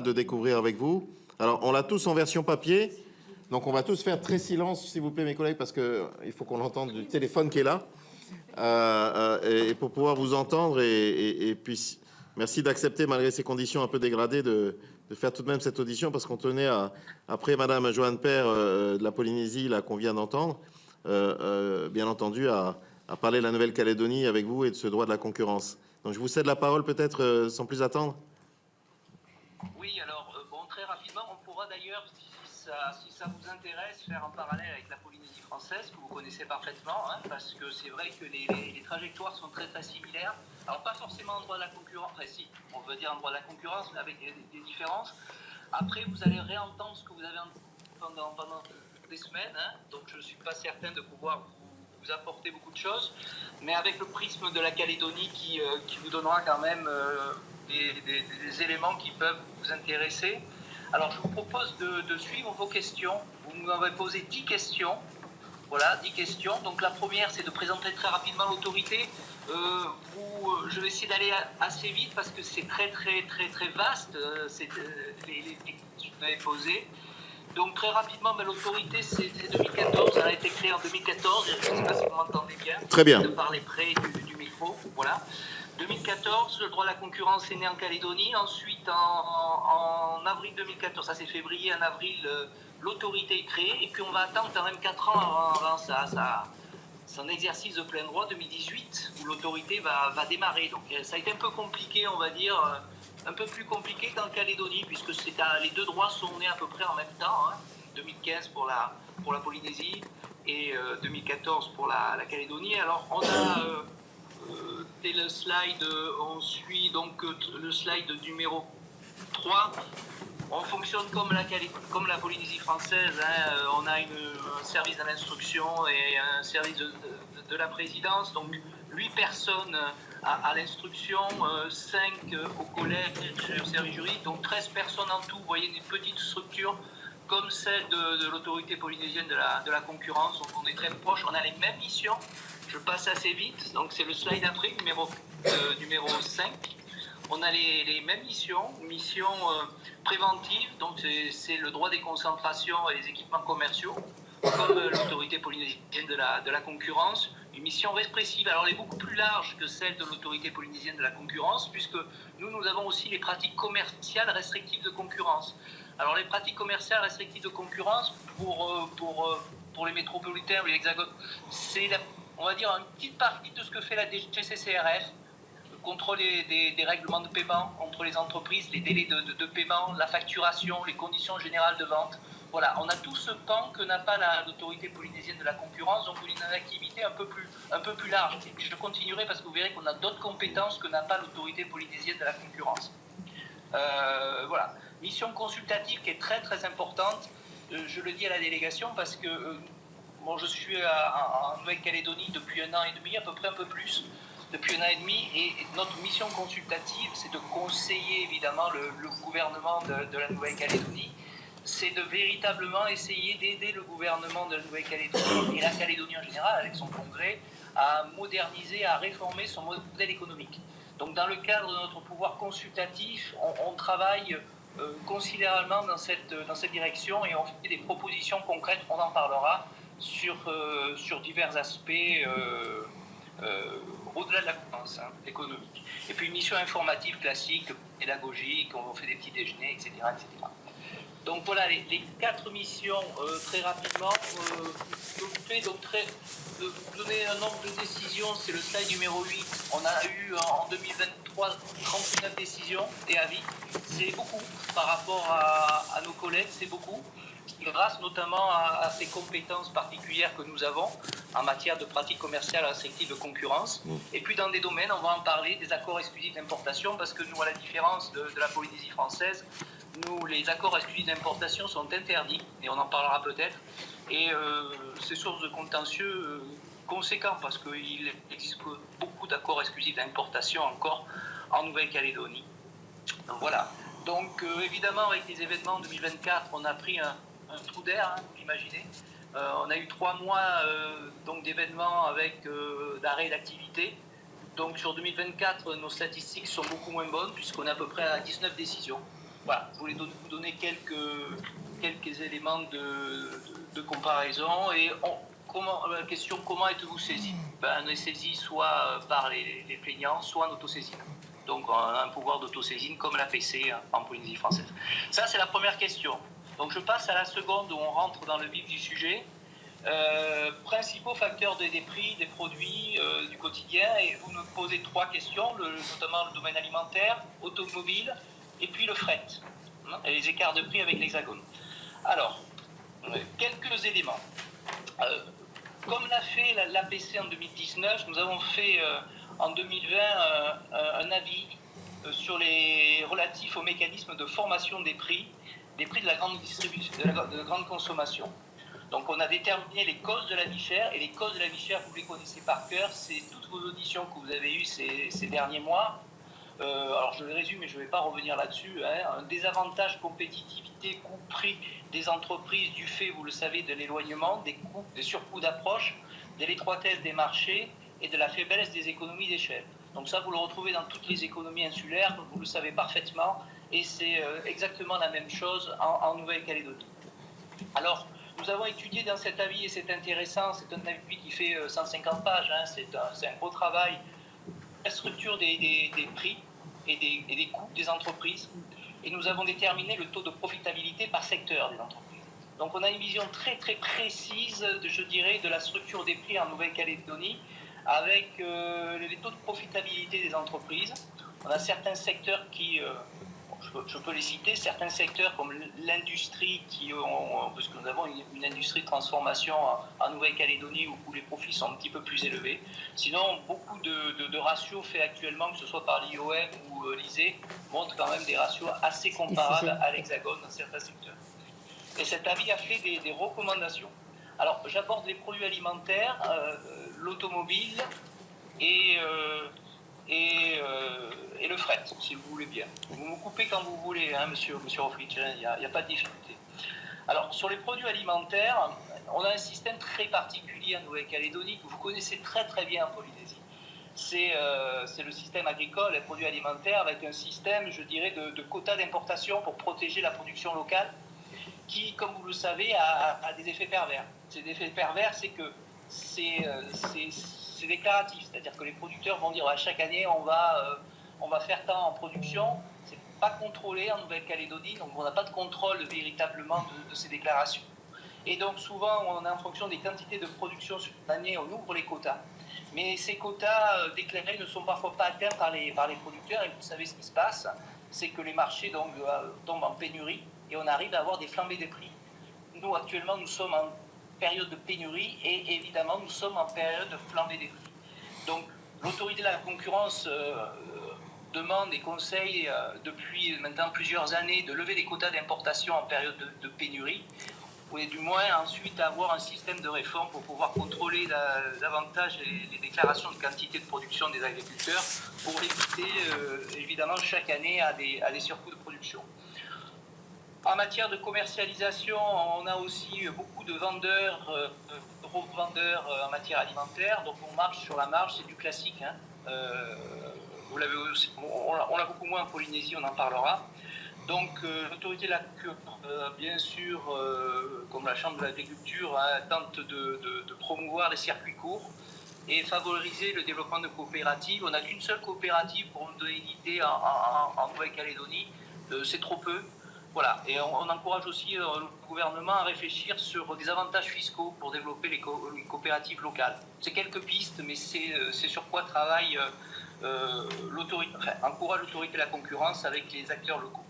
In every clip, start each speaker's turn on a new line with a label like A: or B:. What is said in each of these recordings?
A: de découvrir avec vous. Alors, on l'a tous en version papier, donc on va tous faire très silence, s'il vous plaît, mes collègues, parce qu'il faut qu'on entende du téléphone qui est là, et pour pouvoir vous entendre, et puis merci d'accepter, malgré ces conditions un peu dégradées, de faire tout de même cette audition, parce qu'on tenait après Madame Joanne Père de la Polynésie, là, qu'on vient d'entendre, bien entendu, à parler de la Nouvelle-Calédonie avec vous et de ce droit de la concurrence. Donc je vous cède la parole peut-être sans plus attendre.
B: Oui, alors, bon, très rapidement, on pourra d'ailleurs, si ça vous intéresse, faire un parallèle avec la Polynésie française, que vous connaissez parfaitement, hein, parce que c'est vrai que les trajectoires sont très très similaires. Alors, pas forcément en droit de la concurrence, enfin si, on veut dire en droit de la concurrence, mais avec des différences. Après, vous allez réentendre ce que vous avez entendu pendant des semaines, hein, donc je ne suis pas certain de pouvoir vous apporter beaucoup de choses, mais avec le prisme de la Calédonie qui vous donnera quand même des éléments qui peuvent vous intéresser. Alors, je vous propose de suivre vos questions. Vous m'avez posé 10 questions. Voilà, 10 questions. Donc, la première, c'est de présenter très rapidement l'autorité. Je vais essayer d'aller assez vite parce que c'est très vaste, les questions que vous m'avez posées. Donc, très rapidement, l'autorité, c'est 2014. Elle a été créée en 2014. Je ne sais pas si vous m'entendez bien.
A: Très bien.
B: De parler près du micro. Voilà. 2014, le droit de la concurrence est né en Calédonie. Ensuite, en avril 2014, ça c'est février, en avril, l'autorité est créée. Et puis on va attendre quand même 4 ans avant son exercice de plein droit, 2018, où l'autorité va démarrer. Donc ça a été un peu compliqué, on va dire, un peu plus compliqué qu'en Calédonie, puisque les deux droits sont nés à peu près en même temps. Hein. 2015 pour la Polynésie et 2014 pour la Calédonie. Alors on a... c'est le slide, on suit donc le slide numéro 3. On fonctionne comme la Polynésie française, hein. On a un service de l'instruction et un service de la présidence, donc 8 personnes à l'instruction, 5 au collège et au service juridique, donc 13 personnes en tout. Vous voyez, une petite structure comme celle de l'autorité polynésienne de la concurrence, donc on est très proche, on a les mêmes missions. Je passe assez vite, donc c'est le slide après, numéro 5. On a les mêmes missions préventives, donc c'est le droit des concentrations et les équipements commerciaux, comme l'autorité polynésienne de la concurrence. Une mission répressive, alors elle est beaucoup plus large que celle de l'autorité polynésienne de la concurrence, puisque nous avons aussi les pratiques commerciales restrictives de concurrence. Alors les pratiques commerciales restrictives de concurrence, pour les métropolitains ou les hexagones, c'est on va dire une petite partie de ce que fait la DGCCRF, contrôle des règlements de paiement entre les entreprises, les délais de paiement, la facturation, les conditions générales de vente. Voilà, on a tout ce pan que n'a pas l'autorité polynésienne de la concurrence, donc une activité un peu plus large. Et puis je continuerai parce que vous verrez qu'on a d'autres compétences que n'a pas l'autorité polynésienne de la concurrence. Voilà, mission consultative qui est très importante. Je le dis à la délégation parce que bon, je suis en Nouvelle-Calédonie depuis 1 an et demi, à peu près un peu plus, depuis 1 an et demi, et notre mission consultative, c'est de conseiller évidemment le gouvernement de la Nouvelle-Calédonie. C'est de véritablement essayer d'aider le gouvernement de la Nouvelle-Calédonie et la Calédonie en général, avec son congrès, à moderniser, à réformer son modèle économique. Donc dans le cadre de notre pouvoir consultatif, on travaille considérablement dans cette direction et on fait des propositions concrètes, on en parlera, sur divers aspects au-delà de la concurrence économique. Et puis une mission informative classique, pédagogique, on fait des petits déjeuners, etc. Donc voilà les 4 missions très rapidement. Je vous fais donc vous donner un nombre de décisions, c'est le slide numéro 8. On a eu en 2023 39 décisions et avis. C'est beaucoup par rapport à nos collègues, c'est beaucoup. Grâce notamment à ces compétences particulières que nous avons en matière de pratiques commerciales restrictives de concurrence. Et puis dans des domaines, on va en parler, des accords exclusifs d'importation, parce que nous, à la différence de la Polynésie française, nous, les accords exclusifs d'importation sont interdits, et on en parlera peut-être, et c'est source de contentieux conséquents, parce qu'il existe beaucoup d'accords exclusifs d'importation encore en Nouvelle-Calédonie. Donc voilà. Donc évidemment, avec les événements 2024, on a pris un trou d'air, hein, vous imaginez. On a eu 3 mois d'événements avec d'arrêt d'activité. Donc sur 2024, nos statistiques sont beaucoup moins bonnes, puisqu'on est à peu près à 19 décisions. voilà, je voulais vous donner quelques éléments de comparaison. Et la question, comment êtes-vous saisi? On est saisi soit par les plaignants, soit en autosaisine. Donc on a un pouvoir d'autosaisine comme l'APC en Polynésie française. Ça, c'est la première question. Donc je passe à la seconde où on rentre dans le vif du sujet. Principaux facteurs des prix des produits du quotidien, et vous me posez 3 questions, notamment le domaine alimentaire, automobile et puis le fret, et les écarts de prix avec l'Hexagone. Alors, quelques éléments. Comme l'a fait l'APC en 2019, nous avons fait en 2020 un avis sur les relatifs au mécanisme de formation des prix de la grande distribution, de la grande consommation. Donc on a déterminé les causes de la vie chère, et les causes de la vie chère, vous les connaissez par cœur, c'est toutes vos auditions que vous avez eues ces derniers mois. Alors je le résume, mais je ne vais pas revenir là-dessus. Un désavantage compétitivité, coût-prix des entreprises du fait, vous le savez, de l'éloignement, des surcoûts d'approche, de l'étroitesse des marchés et de la faiblesse des économies d'échelle. Donc ça, vous le retrouvez dans toutes les économies insulaires, vous le savez parfaitement, et c'est exactement la même chose en Nouvelle-Calédonie. Alors, nous avons étudié dans cet avis, et c'est intéressant, c'est un avis qui fait 150 pages, c'est un gros travail, la structure des prix et des coûts des entreprises, et nous avons déterminé le taux de profitabilité par secteur des entreprises. Donc on a une vision très très précise, je dirais, de la structure des prix en Nouvelle-Calédonie, avec les taux de profitabilité des entreprises. On a certains secteurs qui... je peux les citer, certains secteurs comme l'industrie, parce que nous avons une industrie de transformation en Nouvelle-Calédonie où les profits sont un petit peu plus élevés. Sinon, beaucoup de ratios faits actuellement, que ce soit par l'IOM ou l'ISE, montrent quand même des ratios assez comparables à l'Hexagone dans certains secteurs. Et cet avis a fait des recommandations. Alors, j'aborde les produits alimentaires, l'automobile et le fret, si vous voulez bien. Vous me coupez quand vous voulez, monsieur Rofrich, il n'y a pas de difficulté. Alors, sur les produits alimentaires, on a un système très particulier en Nouvelle-Calédonie que vous connaissez très très bien en Polynésie. C'est le système agricole et produits alimentaires, avec un système, je dirais, de quotas d'importation pour protéger la production locale, qui, comme vous le savez, a des effets pervers. Ces effets pervers, c'est que c'est déclaratif, c'est-à-dire que les producteurs vont dire chaque année on va faire tant en production. C'est pas contrôlé en Nouvelle-Calédonie, donc on n'a pas de contrôle véritablement de ces déclarations. Et donc souvent on est en fonction des quantités de production sur l'année, on ouvre les quotas. Mais ces quotas déclarés ne sont parfois pas atteints par les producteurs, et vous savez ce qui se passe, c'est que les marchés donc, tombent en pénurie et on arrive à avoir des flambées des prix. Nous actuellement nous sommes en période de pénurie, et évidemment nous sommes en période de flambée des prix. Donc l'autorité de la concurrence demande et conseille depuis maintenant plusieurs années de lever les quotas d'importation en période de pénurie, ou du moins ensuite avoir un système de réforme pour pouvoir contrôler davantage les déclarations de quantité de production des agriculteurs, pour éviter évidemment chaque année à des surcoûts de production. En matière de commercialisation, on a aussi beaucoup de vendeurs, revendeurs en matière alimentaire, donc on marche sur la marge, c'est du classique. Vous l'avez aussi, on l'a beaucoup moins en Polynésie, on en parlera. Donc l'autorité de la bien sûr, comme la Chambre de l'agriculture, tente de promouvoir les circuits courts et favoriser le développement de coopératives. On n'a qu'une seule coopérative, pour vous donner une idée, en Nouvelle-Calédonie, c'est trop peu. Voilà, et on encourage aussi le gouvernement à réfléchir sur des avantages fiscaux pour développer les coopératives locales. C'est quelques pistes, mais c'est sur quoi travaille encourage l'autorité de la concurrence avec les acteurs locaux.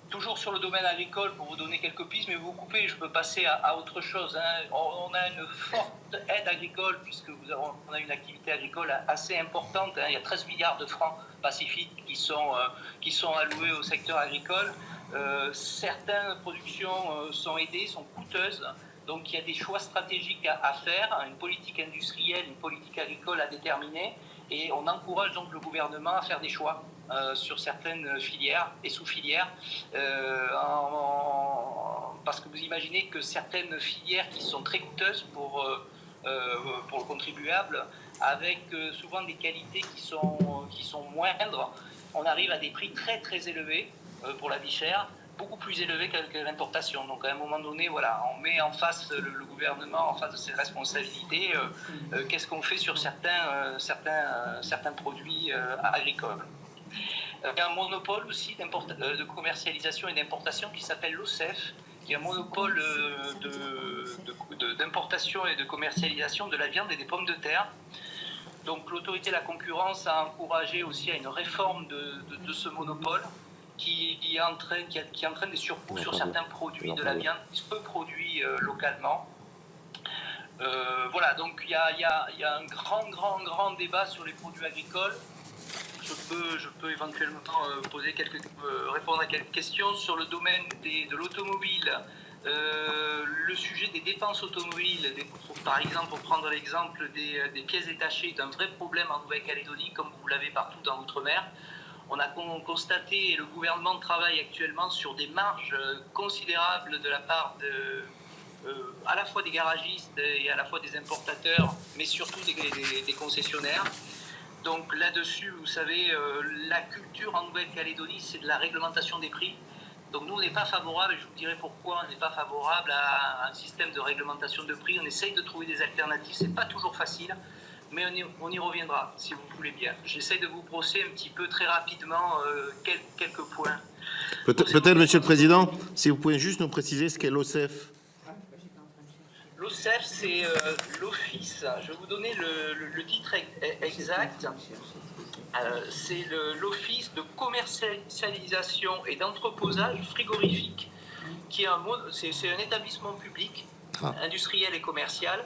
B: Toujours sur le domaine agricole, pour vous donner quelques pistes, mais vous coupez, je peux passer à autre chose. On a une forte aide agricole, puisque on a une activité agricole assez importante. Il y a 13 milliards de francs pacifiques qui sont alloués au secteur agricole. Certaines productions sont aidées, sont coûteuses. Donc il y a des choix stratégiques à faire, une politique industrielle, une politique agricole à déterminer. Et on encourage donc le gouvernement à faire des choix sur certaines filières et sous-filières, parce que vous imaginez que certaines filières qui sont très coûteuses pour le contribuable, avec souvent des qualités qui sont moindres, on arrive à des prix très très élevés. pour la vie chère, beaucoup plus élevé que l'importation. Donc à un moment donné, voilà, on met en face le gouvernement, en face de ses responsabilités, qu'est-ce qu'on fait sur certains produits agricoles. Il y a un monopole aussi de commercialisation et d'importation qui s'appelle l'OCEF, qui est un monopole d'importation et de commercialisation de la viande et des pommes de terre. Donc l'autorité de la concurrence a encouragé aussi à une réforme de ce monopole qui entraîne des surcoûts sur certains produits de la viande, peu produits localement. Voilà, donc il y a un grand débat sur les produits agricoles. Je peux éventuellement répondre à quelques questions sur le domaine de l'automobile. Le sujet des dépenses automobiles, par exemple, pour prendre l'exemple des pièces détachées, est un vrai problème en Nouvelle-Calédonie, comme vous l'avez partout dans l'outre-mer. On a constaté, et le gouvernement travaille actuellement sur des marges considérables de la part à la fois des garagistes et à la fois des importateurs, mais surtout des concessionnaires. Donc là-dessus, vous savez, la culture en Nouvelle-Calédonie, c'est de la réglementation des prix. Donc nous, on n'est pas favorable, et je vous dirai pourquoi on n'est pas favorable à un système de réglementation de prix. On essaye de trouver des alternatives, c'est pas toujours facile, mais on y reviendra, si vous voulez bien. J'essaie de vous brosser un petit peu très rapidement quelques points.
A: Peut-être, Monsieur le Président, si vous pouvez juste nous préciser ce qu'est l'OCEF.
B: L'OCEF, c'est l'Office, je vais vous donner le titre exact, c'est l'Office de commercialisation et d'entreposage frigorifique, qui est un établissement public, industriel et commercial,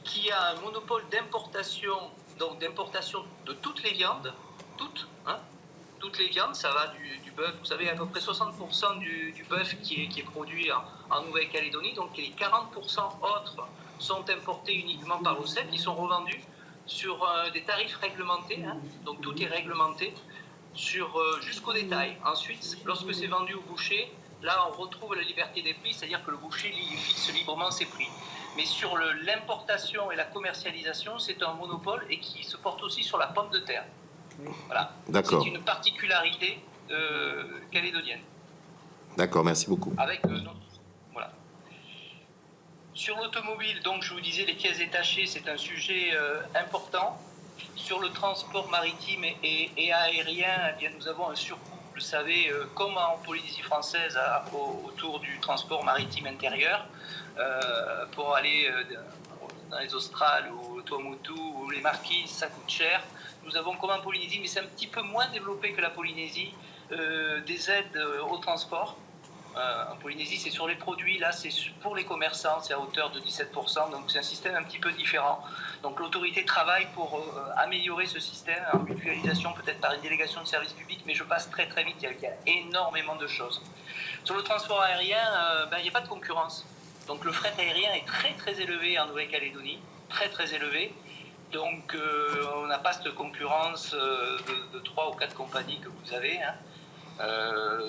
B: qui a un monopole d'importation, donc d'importation de toutes les viandes, toutes les viandes, ça va du bœuf, vous savez, à peu près 60% du bœuf qui est produit en Nouvelle-Calédonie, donc les 40% autres sont importés uniquement par l'OCEF, qui sont revendus sur des tarifs réglementés, donc tout est réglementé, jusqu'au détail. Ensuite, lorsque c'est vendu au boucher, là on retrouve la liberté des prix, c'est-à-dire que le boucher fixe librement ses prix. Mais sur l'importation et la commercialisation, c'est un monopole et qui se porte aussi sur la pomme de terre. Voilà.
A: D'accord.
B: C'est une particularité calédonienne.
A: D'accord, merci beaucoup.
B: Voilà. Sur l'automobile, donc je vous disais, les pièces détachées, c'est un sujet important. Sur le transport maritime et aérien, eh bien, nous avons un surcoût. Vous le savez, comme en Polynésie française, autour du transport maritime intérieur, pour aller dans les Australes ou Tuamotu ou les Marquises, ça coûte cher. Nous avons, comme en Polynésie, mais c'est un petit peu moins développé que la Polynésie, des aides au transport. En Polynésie, c'est sur les produits, là, c'est pour les commerçants, c'est à hauteur de 17%, donc c'est un système un petit peu différent. Donc l'autorité travaille pour améliorer ce système, en mutualisation, peut-être par une délégation de service public, mais je passe très très vite, il y a énormément de choses. Sur le transport aérien, il n'y a pas de concurrence. Donc le fret aérien est très très élevé en Nouvelle-Calédonie, très très élevé. Donc on n'a pas cette concurrence de 3 ou 4 compagnies que vous avez.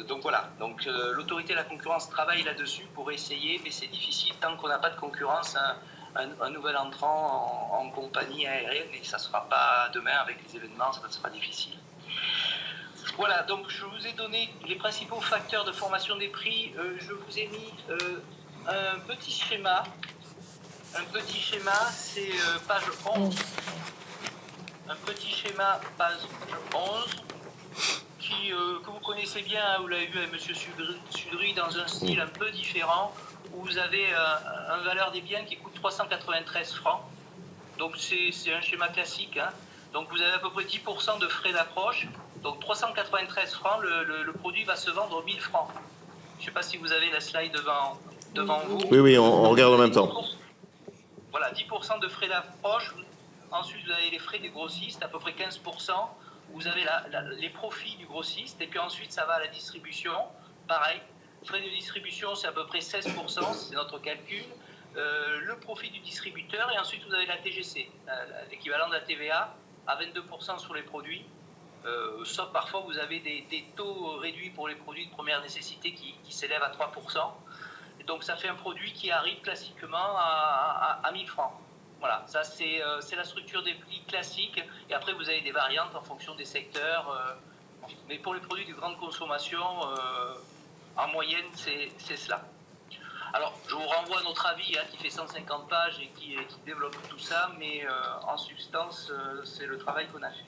B: Donc voilà, donc l'autorité de la concurrence travaille là-dessus pour essayer, mais c'est difficile tant qu'on n'a pas de concurrence, un nouvel entrant en compagnie aérienne, et ça ne sera pas demain avec les événements, ça sera difficile. Voilà, donc je vous ai donné les principaux facteurs de formation des prix. Je vous ai mis un petit schéma. Un petit schéma, c'est page 11. Un petit schéma, page 11, que vous connaissez bien, vous l'avez vu avec M. Sudry, dans un style un peu différent, où vous avez une valeur des biens qui coûte 393 francs. Donc c'est un schéma classique. Donc vous avez à peu près 10% de frais d'approche. Donc 393 francs, le produit va se vendre 1000 francs. Je ne sais pas si vous avez la slide devant vous.
A: Oui, on regarde en même temps.
B: Voilà, 10% de frais d'approche. Ensuite, vous avez les frais des grossistes, à peu près 15%. Vous avez les profits du grossiste. Et puis ensuite, ça va à la distribution. Pareil, frais de distribution, c'est à peu près 16%, c'est notre calcul. Le profit du distributeur. Et ensuite, vous avez la TGC, l'équivalent de la TVA, à 22% sur les produits. Sauf parfois, vous avez des taux réduits pour les produits de première nécessité qui s'élèvent à 3%. Et donc, ça fait un produit qui arrive classiquement à 1000 francs. Voilà, ça c'est la structure des prix classiques. Et après, vous avez des variantes en fonction des secteurs. Mais pour les produits de grande consommation, en moyenne, c'est cela. Alors, je vous renvoie à notre avis qui fait 150 pages et qui développe tout ça, mais en substance, c'est le travail qu'on a fait.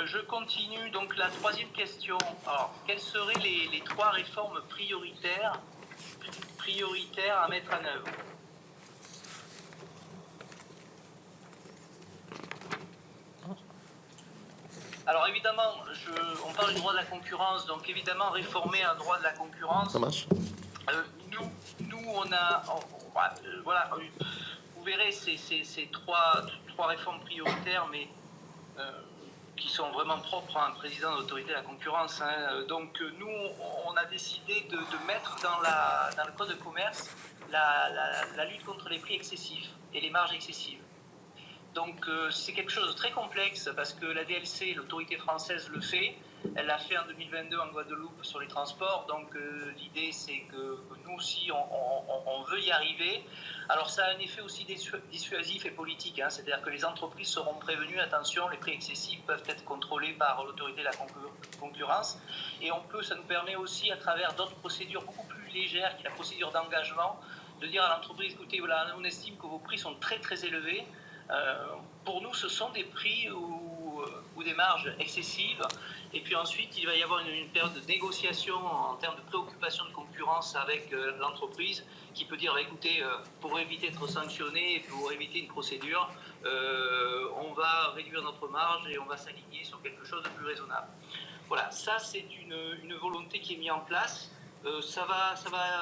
B: Je continue, donc la troisième question. Alors, quelles seraient les 3 réformes prioritaires à mettre en œuvre? Alors évidemment, on parle du droit de la concurrence, donc évidemment réformer un droit de la concurrence.
A: Ça marche.
B: Nous, on a, voilà, vous verrez ces trois réformes prioritaires, mais qui sont vraiment propres à un président de l'autorité de la concurrence. Donc nous, on a décidé de mettre dans le code de commerce la lutte contre les prix excessifs et les marges excessives. Donc c'est quelque chose de très complexe parce que la DLC, l'autorité française, le fait. Elle l'a fait en 2022 en Guadeloupe sur les transports. Donc l'idée, c'est que nous aussi, on veut y arriver. Alors ça a un effet aussi dissuasif et politique. C'est-à-dire que les entreprises seront prévenues, attention, les prix excessifs peuvent être contrôlés par l'autorité de la concurrence. Et ça nous permet aussi, à travers d'autres procédures beaucoup plus légères, qui est la procédure d'engagement, de dire à l'entreprise, écoutez, voilà, on estime que vos prix sont très très élevés. Pour nous, ce sont des prix ou des marges excessives. Et puis ensuite, il va y avoir une période de négociation en termes de préoccupation de concurrence avec l'entreprise qui peut dire, écoutez, pour éviter d'être sanctionné, pour éviter une procédure, on va réduire notre marge et on va s'aligner sur quelque chose de plus raisonnable. Voilà, ça c'est une volonté qui est mise en place. Ça va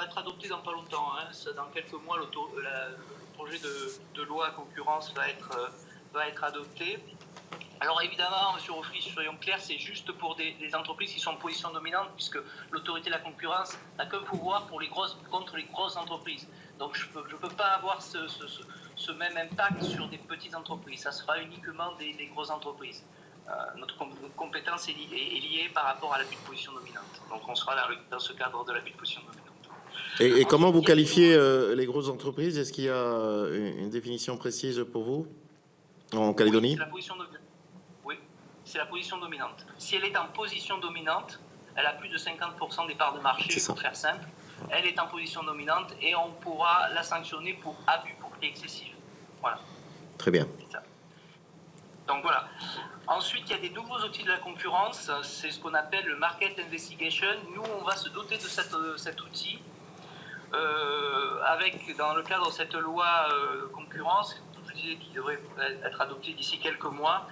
B: être adopté dans pas longtemps. Dans quelques mois, le projet de loi concurrence va être adopté. Alors évidemment, M. Offry, soyons clairs, c'est juste pour des entreprises qui sont en position dominante, puisque l'autorité de la concurrence n'a qu'un pouvoir contre les grosses entreprises. Donc je ne peux pas avoir ce même impact sur des petites entreprises. Ça sera uniquement des grosses entreprises. Notre compétence est liée par rapport à l'abus de position dominante. Donc on sera dans ce cadre de l'abus de position dominante.
A: Et comment vous qualifiez les grosses entreprises? Est-ce qu'il y a une définition précise pour vous en Calédonie?
B: Oui, c'est la position dominante. Si elle est en position dominante, elle a plus de 50% des parts de marché, pour faire simple. Elle est en position dominante et on pourra la sanctionner pour abus, pour prix excessif. Voilà.
A: Très bien.
B: Donc voilà. Ensuite, il y a des nouveaux outils de la concurrence. C'est ce qu'on appelle le Market Investigation. Nous, on va se doter de cet outil dans le cadre de cette loi concurrence, je disais, qui devrait être adoptée d'ici quelques mois.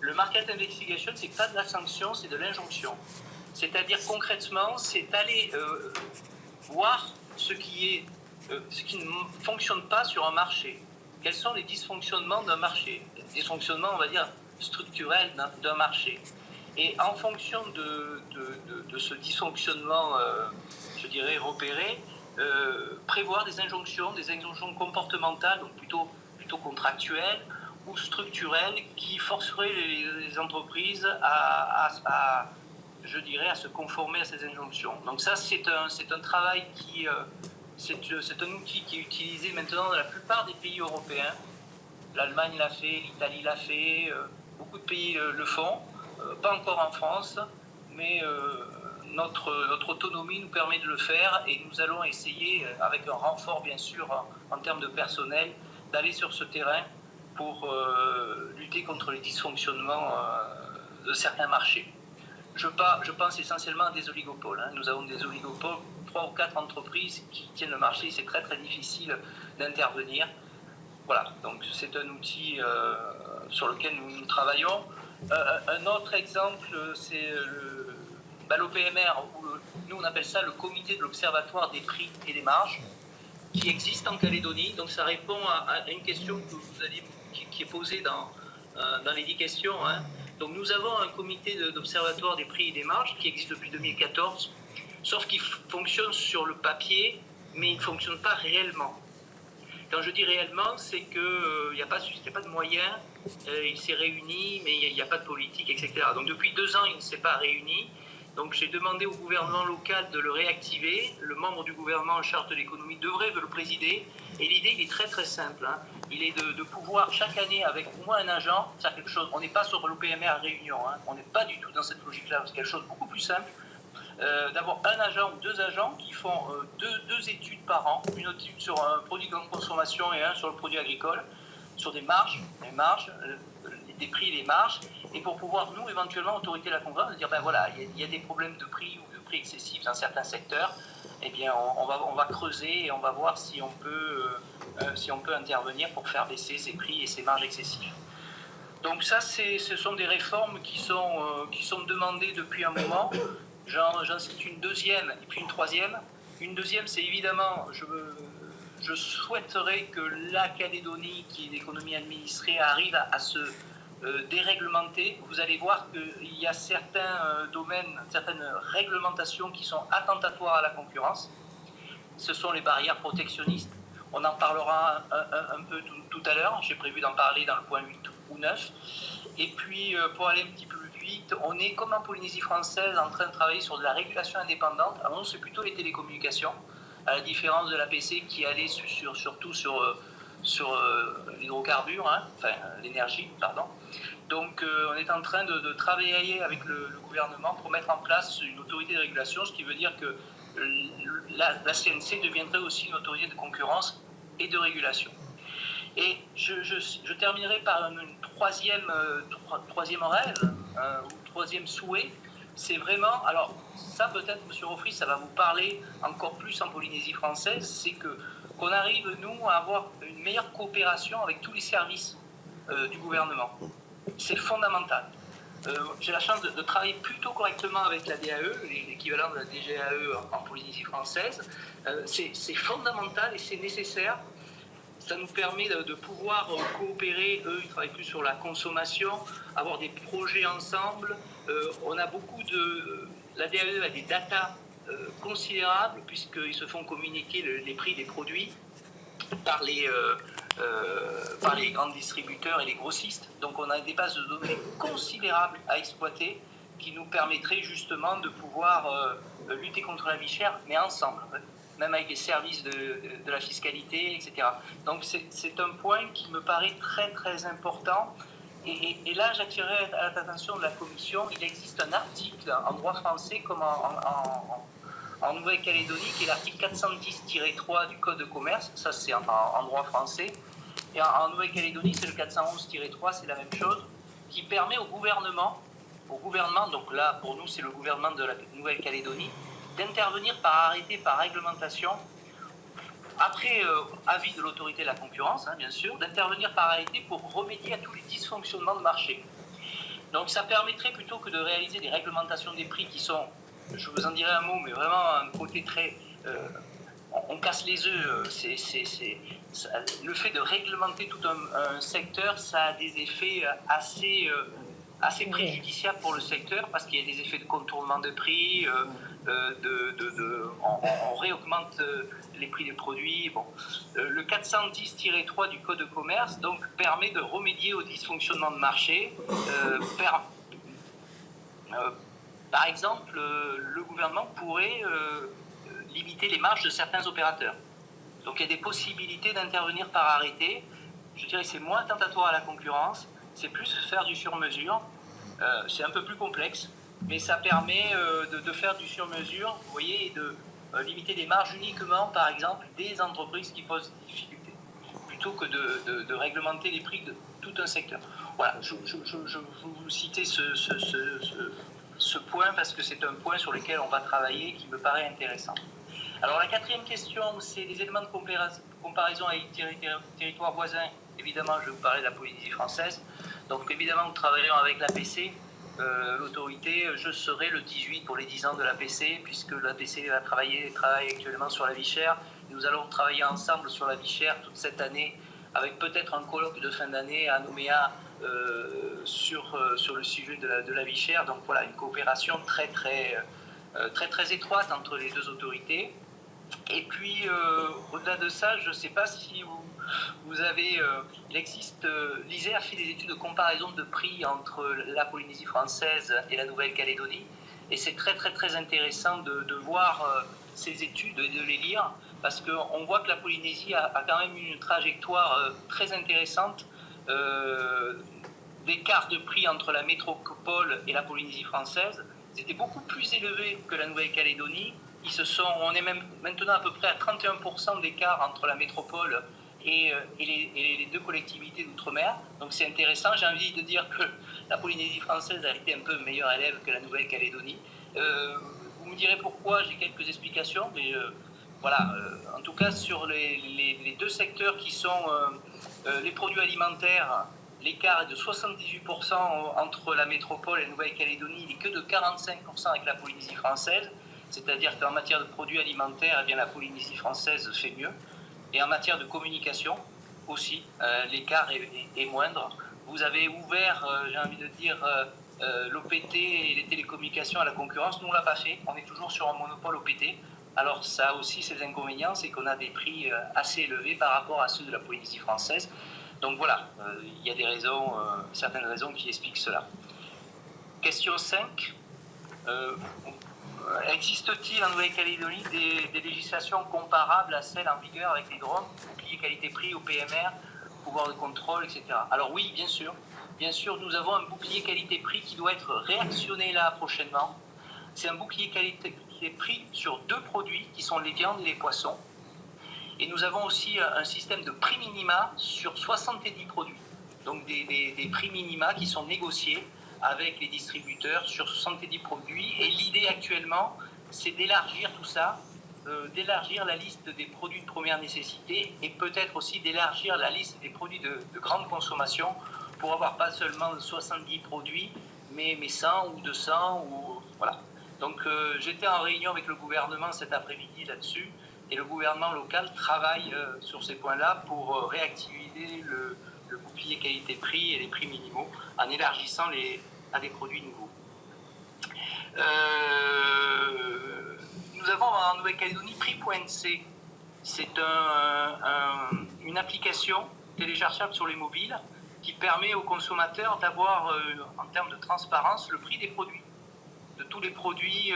B: Le Market Investigation, c'est pas de la sanction, c'est de l'injonction. C'est-à-dire concrètement, c'est aller voir ce qui ne fonctionne pas sur un marché. Quels sont les dysfonctionnements d'un marché? Les dysfonctionnements, on va dire, structurels d'un marché. Et en fonction de ce dysfonctionnement, je dirais, repéré, prévoir des injonctions comportementales, donc plutôt contractuelles ou structurelles, qui forceraient les entreprises à se conformer à ces injonctions. Donc ça, c'est un travail c'est un outil qui est utilisé maintenant dans la plupart des pays européens. L'Allemagne l'a fait, l'Italie l'a fait, beaucoup de pays le font, pas encore en France, mais notre autonomie nous permet de le faire et nous allons essayer, avec un renfort bien sûr en termes de personnel, d'aller sur ce terrain pour lutter contre les dysfonctionnements de certains marchés. Je pense essentiellement à des oligopoles. Nous avons des oligopoles, 3 ou 4 entreprises qui tiennent le marché, c'est très très difficile d'intervenir. Voilà, donc c'est un outil sur lequel nous travaillons. Un autre exemple, c'est l'OPMR, nous on appelle ça le comité de l'observatoire des prix et des marges, qui existe en Calédonie. Donc ça répond à une question que vous avez, qui est posée dans les 10 questions. Donc nous avons un comité d'observatoire des prix et des marges qui existe depuis 2014, sauf qu'il fonctionne sur le papier, mais il ne fonctionne pas réellement. Quand je dis réellement, c'est qu'il n'y a pas de moyens, il s'est réuni, mais il n'y a pas de politique, etc. Donc depuis 2 ans, il ne s'est pas réuni, Donc j'ai demandé au gouvernement local de le réactiver. Le membre du gouvernement en charge de l'économie devrait le présider. Et l'idée, il est très très simple. Hein. Il est de pouvoir chaque année, avec au moins un agent, faire quelque chose. On n'est pas sur l'OPMR à Réunion. Hein. On n'est pas du tout dans cette logique-là. C'est quelque chose de beaucoup plus simple. D'avoir un agent ou deux agents qui font deux études par an. Une étude sur un produit de consommation et un sur le produit agricole. Sur des marges, des prix et des marges, et pour pouvoir, nous, éventuellement, autorité de la concurrence, dire, ben voilà, il y a des problèmes de prix ou de prix excessifs dans certains secteurs, eh bien, on va creuser et on va voir si on peut intervenir pour faire baisser ces prix et ces marges excessives. Donc ça, ce sont des réformes qui sont demandées depuis un moment. J'en cite une deuxième et puis une troisième. Une deuxième, c'est évidemment, je souhaiterais que la Calédonie, qui est une économie administrée, arrive à se déréglementer. Vous allez voir qu'il y a certains domaines, certaines réglementations qui sont attentatoires à la concurrence. Ce sont les barrières protectionnistes. On en parlera un peu tout à l'heure. J'ai prévu d'en parler dans le point 8 ou 9. Et puis, pour aller un petit peu plus vite, on est, comme en Polynésie française, en train de travailler sur de la régulation indépendante. Alors, c'est plutôt les télécommunications, à la différence de l'APC qui allait surtout sur l'hydrocarbure, hein, enfin l'énergie, pardon. Donc on est en train de travailler avec le gouvernement pour mettre en place une autorité de régulation, ce qui veut dire que la CNC deviendrait aussi une autorité de concurrence et de régulation. Et je terminerai par un troisième rêve, ou troisième souhait. C'est vraiment, alors ça peut-être, M. Roffry, ça va vous parler encore plus en Polynésie française, c'est qu'on arrive, nous, à avoir une meilleure coopération avec tous les services du gouvernement. C'est fondamental. J'ai la chance de travailler plutôt correctement avec la DAE, l'équivalent de la DGAE en Polynésie française. C'est fondamental et c'est nécessaire. Ça nous permet de pouvoir coopérer. Eux, ils travaillent plus sur la consommation, avoir des projets ensemble. On a beaucoup de... La DAE a des datas considérables puisqu'ils se font communiquer les prix des produits par les grands distributeurs et les grossistes. Donc on a des bases de données considérables à exploiter qui nous permettraient justement de pouvoir lutter contre la vie chère, mais ensemble, même avec les services de la fiscalité, etc. Donc c'est un point qui me paraît très très important. Et là, j'attirerai à l'attention de la Commission, il existe un article en droit français comme en Nouvelle-Calédonie, qui est l'article 410-3 du Code de commerce, ça c'est en droit français, et en Nouvelle-Calédonie c'est le 411-3, c'est la même chose, qui permet au gouvernement, donc là pour nous c'est le gouvernement de la Nouvelle-Calédonie, d'intervenir par arrêté, par réglementation, après avis de l'autorité de la concurrence, hein, bien sûr, d'intervenir par arrêté pour remédier à tous les dysfonctionnements de marché. Donc ça permettrait, plutôt que de réaliser des réglementations des prix qui sont, je vous en dirai un mot, mais vraiment un côté très... on casse les œufs. Le fait de réglementer tout un secteur, ça a des effets assez préjudiciables pour le secteur, parce qu'il y a des effets de contournement de prix, on réaugmente les prix des produits. Bon. Le 410-3 du Code de commerce donc, permet de remédier aux dysfonctionnements de marché. Par exemple, le gouvernement pourrait limiter les marges de certains opérateurs. Donc il y a des possibilités d'intervenir par arrêté. Je dirais que c'est moins tentatoire à la concurrence, c'est plus faire du sur-mesure. C'est un peu plus complexe, mais ça permet de faire du sur-mesure, vous voyez, et de limiter les marges uniquement, par exemple, des entreprises qui posent des difficultés, plutôt que de réglementer les prix de tout un secteur. Voilà, je vous citais ce point parce que c'est un point sur lequel on va travailler qui me paraît intéressant. Alors la quatrième question, c'est les éléments de comparaison avec les territoires voisins. Évidemment, je vais vous parler de la Polynésie française. Donc évidemment, nous travaillons avec l'APC, l'autorité. Je serai le 18 pour les 10 ans de l'APC, puisque l'APC travaille actuellement sur la vie chère. Nous allons travailler ensemble sur la vie chère toute cette année, avec peut-être un colloque de fin d'année à Nouméa sur le sujet de la vie chère. Donc voilà, une coopération très étroite entre les deux autorités. Et puis, au-delà de ça, je ne sais pas si vous avez... il existe... l'ISER fait des études de comparaison de prix entre la Polynésie française et la Nouvelle-Calédonie. Et c'est très très très intéressant de voir ces études et de les lire, parce qu'on voit que la Polynésie a quand même une trajectoire très intéressante d'écart de prix entre la métropole et la Polynésie française. C'était beaucoup plus élevé que la Nouvelle-Calédonie. On est même maintenant à peu près à 31% d'écart entre la métropole et les deux collectivités d'outre-mer. Donc c'est intéressant. J'ai envie de dire que la Polynésie française a été un peu meilleure élève que la Nouvelle-Calédonie. Vous me direz pourquoi, j'ai quelques explications, mais voilà. En tout cas, sur les deux secteurs qui sont les produits alimentaires, l'écart est de 78% entre la métropole et la Nouvelle-Calédonie, il n'est que de 45% avec la Polynésie française. C'est-à-dire qu'en matière de produits alimentaires, eh bien, la Polynésie française fait mieux. Et en matière de communication aussi, l'écart est moindre. Vous avez ouvert, j'ai envie de dire, l'OPT et les télécommunications à la concurrence. Nous, on ne l'a pas fait. On est toujours sur un monopole OPT. Alors ça a aussi ses inconvénients, c'est qu'on a des prix assez élevés par rapport à ceux de la Polynésie française. Donc voilà, il y a des raisons, certaines raisons qui expliquent cela. Question 5. Existe-t-il en Nouvelle-Calédonie des législations comparables à celles en vigueur avec les drones, bouclier qualité-prix au PMR, pouvoir de contrôle, etc. Alors oui, bien sûr. Bien sûr, nous avons un bouclier qualité-prix qui doit être réactionné là prochainement. C'est un bouclier qualité-prix sur 2 produits qui sont les viandes et les poissons. Et nous avons aussi un système de prix minima sur 70 produits. Donc des prix minima qui sont négociés avec les distributeurs sur 70 produits. Et l'idée actuellement, c'est d'élargir tout ça, d'élargir la liste des produits de première nécessité et peut-être aussi d'élargir la liste des produits de grande consommation pour avoir pas seulement 70 produits, mais 100 ou 200. Voilà. Donc j'étais en réunion avec le gouvernement cet après-midi là-dessus. Et le gouvernement local travaille sur ces points-là pour réactiver le bouclier qualité-prix et les prix minimaux en élargissant à des produits nouveaux. Nous avons en Nouvelle-Calédonie Prix.nc. C'est une application téléchargeable sur les mobiles qui permet aux consommateurs d'avoir, en termes de transparence, le prix des produits. De tous les produits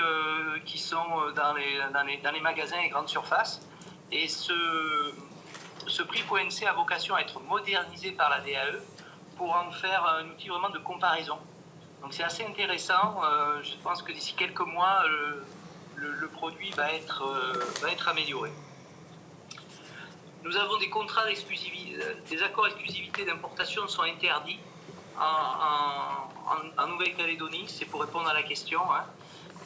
B: qui sont dans les magasins et grandes surfaces. Et ce prix.nc a vocation à être modernisé par la DAE pour en faire un outil vraiment de comparaison. Donc c'est assez intéressant. Je pense que d'ici quelques mois, le produit va être amélioré. Nous avons des contrats d'exclusivité, des accords d'exclusivité d'importation sont interdits en Nouvelle-Calédonie, c'est pour répondre à la question. Hein.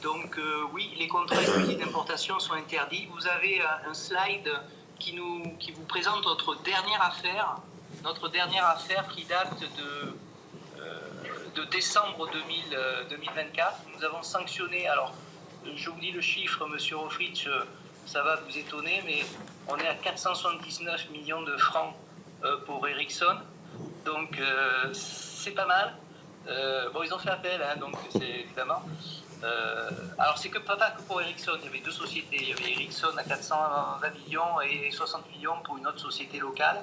B: Donc oui, les contrats exclusifs d'importation sont interdits. Vous avez un slide qui vous présente notre dernière affaire qui date de décembre 2024. Nous avons sanctionné, alors je vous dis le chiffre, Monsieur Rofritsch, ça va vous étonner, mais on est à 479 millions de francs pour Ericsson. Donc c'est pas mal. Bon, ils ont fait appel, hein, donc c'est évidemment. Alors c'est pas que pour Ericsson, il y avait 2 sociétés. Il y avait Ericsson à 420 millions et 60 millions pour une autre société locale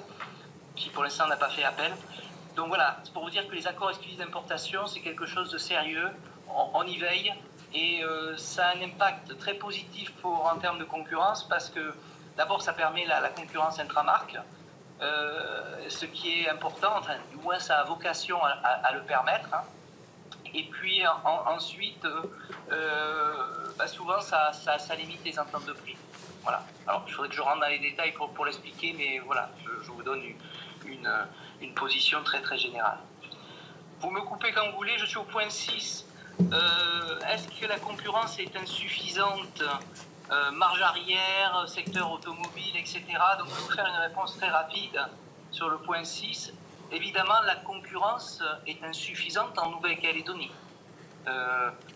B: qui pour l'instant n'a pas fait appel. Donc voilà, c'est pour vous dire que les accords exclusifs d'importation, c'est quelque chose de sérieux. On y veille et ça a un impact très positif en termes de concurrence parce que d'abord ça permet la concurrence intramarque. Ce qui est important, enfin, du moins ça a vocation à le permettre. Hein. Et puis ensuite, souvent ça limite les ententes de prix. Voilà. Alors il faudrait que je rentre dans les détails pour l'expliquer, mais voilà, je vous donne une position très très générale. Vous me coupez quand vous voulez, je suis au point 6. Est-ce que la concurrence est insuffisante ? Marge arrière, secteur automobile, etc. Donc, je vais vous faire une réponse très rapide sur le point 6. Évidemment, la concurrence est insuffisante en Nouvelle-Calédonie.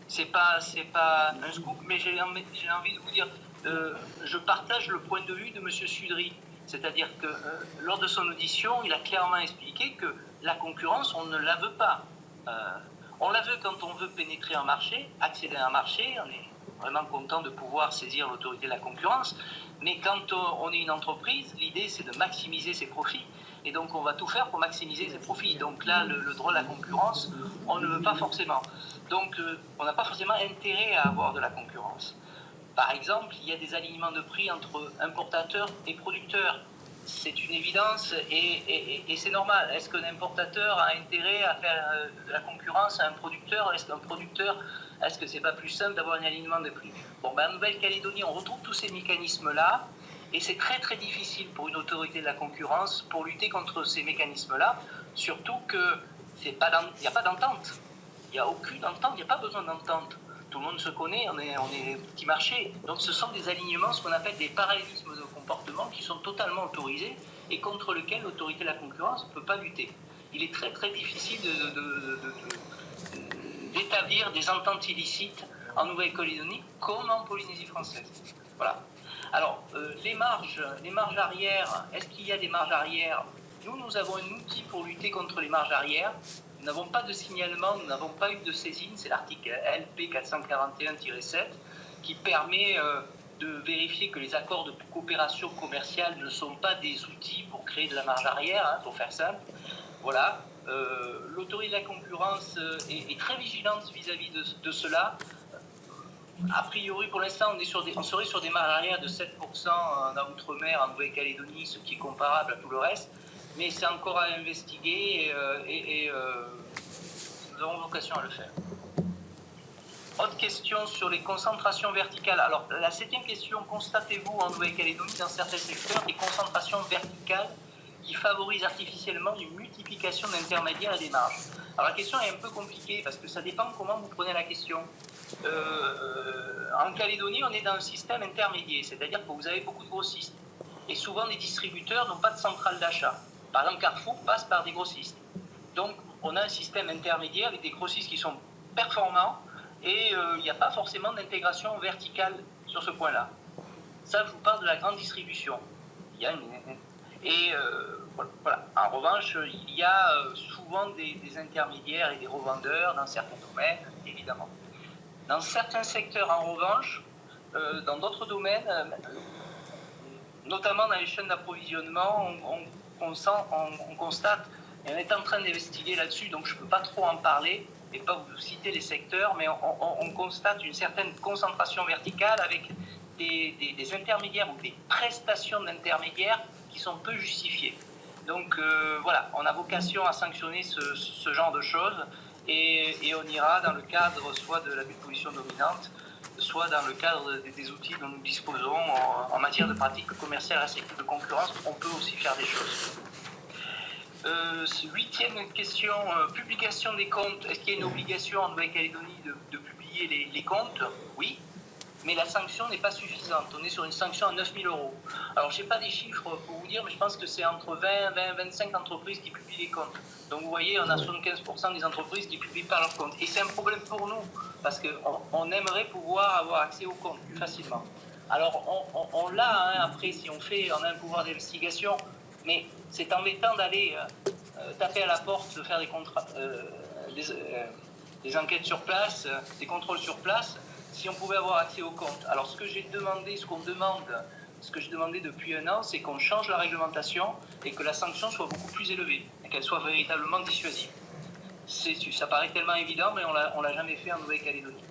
B: C'est pas un scoop, mais j'ai envie de vous dire, je partage le point de vue de M. Sudry. C'est-à-dire que lors de son audition, il a clairement expliqué que la concurrence, on ne la veut pas. On la veut quand on veut pénétrer un marché, accéder à un marché, on est vraiment content de pouvoir saisir l'autorité de la concurrence, mais quand on est une entreprise, l'idée c'est de maximiser ses profits, et donc on va tout faire pour maximiser ses profits. Donc là, le droit de la concurrence, on ne le veut pas forcément. Donc on n'a pas forcément intérêt à avoir de la concurrence. Par exemple, il y a des alignements de prix entre importateurs et producteurs. C'est une évidence et c'est normal. Est-ce qu'un importateur a intérêt à faire de la concurrence à un producteur? Est-ce qu'un producteur, est-ce que c'est pas plus simple d'avoir un alignement de prix? Bon, en Nouvelle-Calédonie, on retrouve tous ces mécanismes-là et c'est très très difficile pour une autorité de la concurrence pour lutter contre ces mécanismes-là, surtout qu'il n'y a pas d'entente. Il n'y a aucune entente, il n'y a pas besoin d'entente. Tout le monde se connaît, on est petit marché. Donc ce sont des alignements, ce qu'on appelle des parallélismes de comportement qui sont totalement autorisés et contre lesquels l'autorité de la concurrence ne peut pas lutter. Il est très très difficile d'établir des ententes illicites en Nouvelle-Calédonie comme en Polynésie française. Voilà. Alors, les marges arrière, est-ce qu'il y a des marges arrière? Nous avons un outil pour lutter contre les marges arrière. Nous n'avons pas de signalement, nous n'avons pas eu de saisine, c'est l'article LP 441-7 qui permet de vérifier que les accords de coopération commerciale ne sont pas des outils pour créer de la marge arrière, pour faire simple. Voilà. L'autorité de la concurrence est très vigilante vis-à-vis de cela. A priori, pour l'instant, on serait sur des marges arrière de 7% en Outre-mer, en Nouvelle-Calédonie, ce qui est comparable à tout le reste. Mais c'est encore à investiguer et nous avons vocation à le faire. Autre question sur les concentrations verticales. Alors, la 7e question, constatez-vous en Nouvelle-Calédonie, dans certains secteurs, des concentrations verticales qui favorisent artificiellement une multiplication d'intermédiaires et des marges? Alors, la question est un peu compliquée parce que ça dépend comment vous prenez la question. En Calédonie, on est dans un système intermédiaire, c'est-à-dire que vous avez beaucoup de grossistes. Et souvent, les distributeurs n'ont pas de centrale d'achat. Par exemple, Carrefour passe par des grossistes. Donc, on a un système intermédiaire avec des grossistes qui sont performants et il n'y a pas forcément d'intégration verticale sur ce point-là. Ça, je vous parle de la grande distribution. Voilà. En revanche, il y a souvent des intermédiaires et des revendeurs dans certains domaines, évidemment. Dans certains secteurs, en revanche, dans d'autres domaines, notamment dans les chaînes d'approvisionnement, on constate, et on est en train d'investiguer là-dessus, donc je ne peux pas trop en parler et pas vous citer les secteurs, mais on constate une certaine concentration verticale avec des intermédiaires ou des prestations d'intermédiaires qui sont peu justifiées. Donc voilà, on a vocation à sanctionner ce genre de choses et on ira dans le cadre soit de l'abus de position dominante, soit dans le cadre des outils dont nous disposons en matière de pratiques commerciales restrictives de concurrence, on peut aussi faire des choses. 8e question, publication des comptes. Est-ce qu'il y a une obligation en Nouvelle-Calédonie de publier les comptes? Oui, mais la sanction n'est pas suffisante. On est sur une sanction à 9 000 €. Alors, je n'ai pas des chiffres pour vous dire, mais je pense que c'est entre 20 et 25 entreprises qui publient les comptes. Donc, vous voyez, on a 75% des entreprises qui ne publient pas leurs comptes. Et c'est un problème pour nous, parce qu'on aimerait pouvoir avoir accès aux comptes plus facilement. Alors, on l'a, après, si on a un pouvoir d'investigation, mais c'est embêtant d'aller taper à la porte, de faire des enquêtes sur place, des contrôles sur place, si on pouvait avoir accès aux comptes. Alors, ce que j'ai demandé depuis un an, c'est qu'on change la réglementation et que la sanction soit beaucoup plus élevée et qu'elle soit véritablement dissuasive. Ça paraît tellement évident, mais on l'a jamais fait en Nouvelle-Calédonie.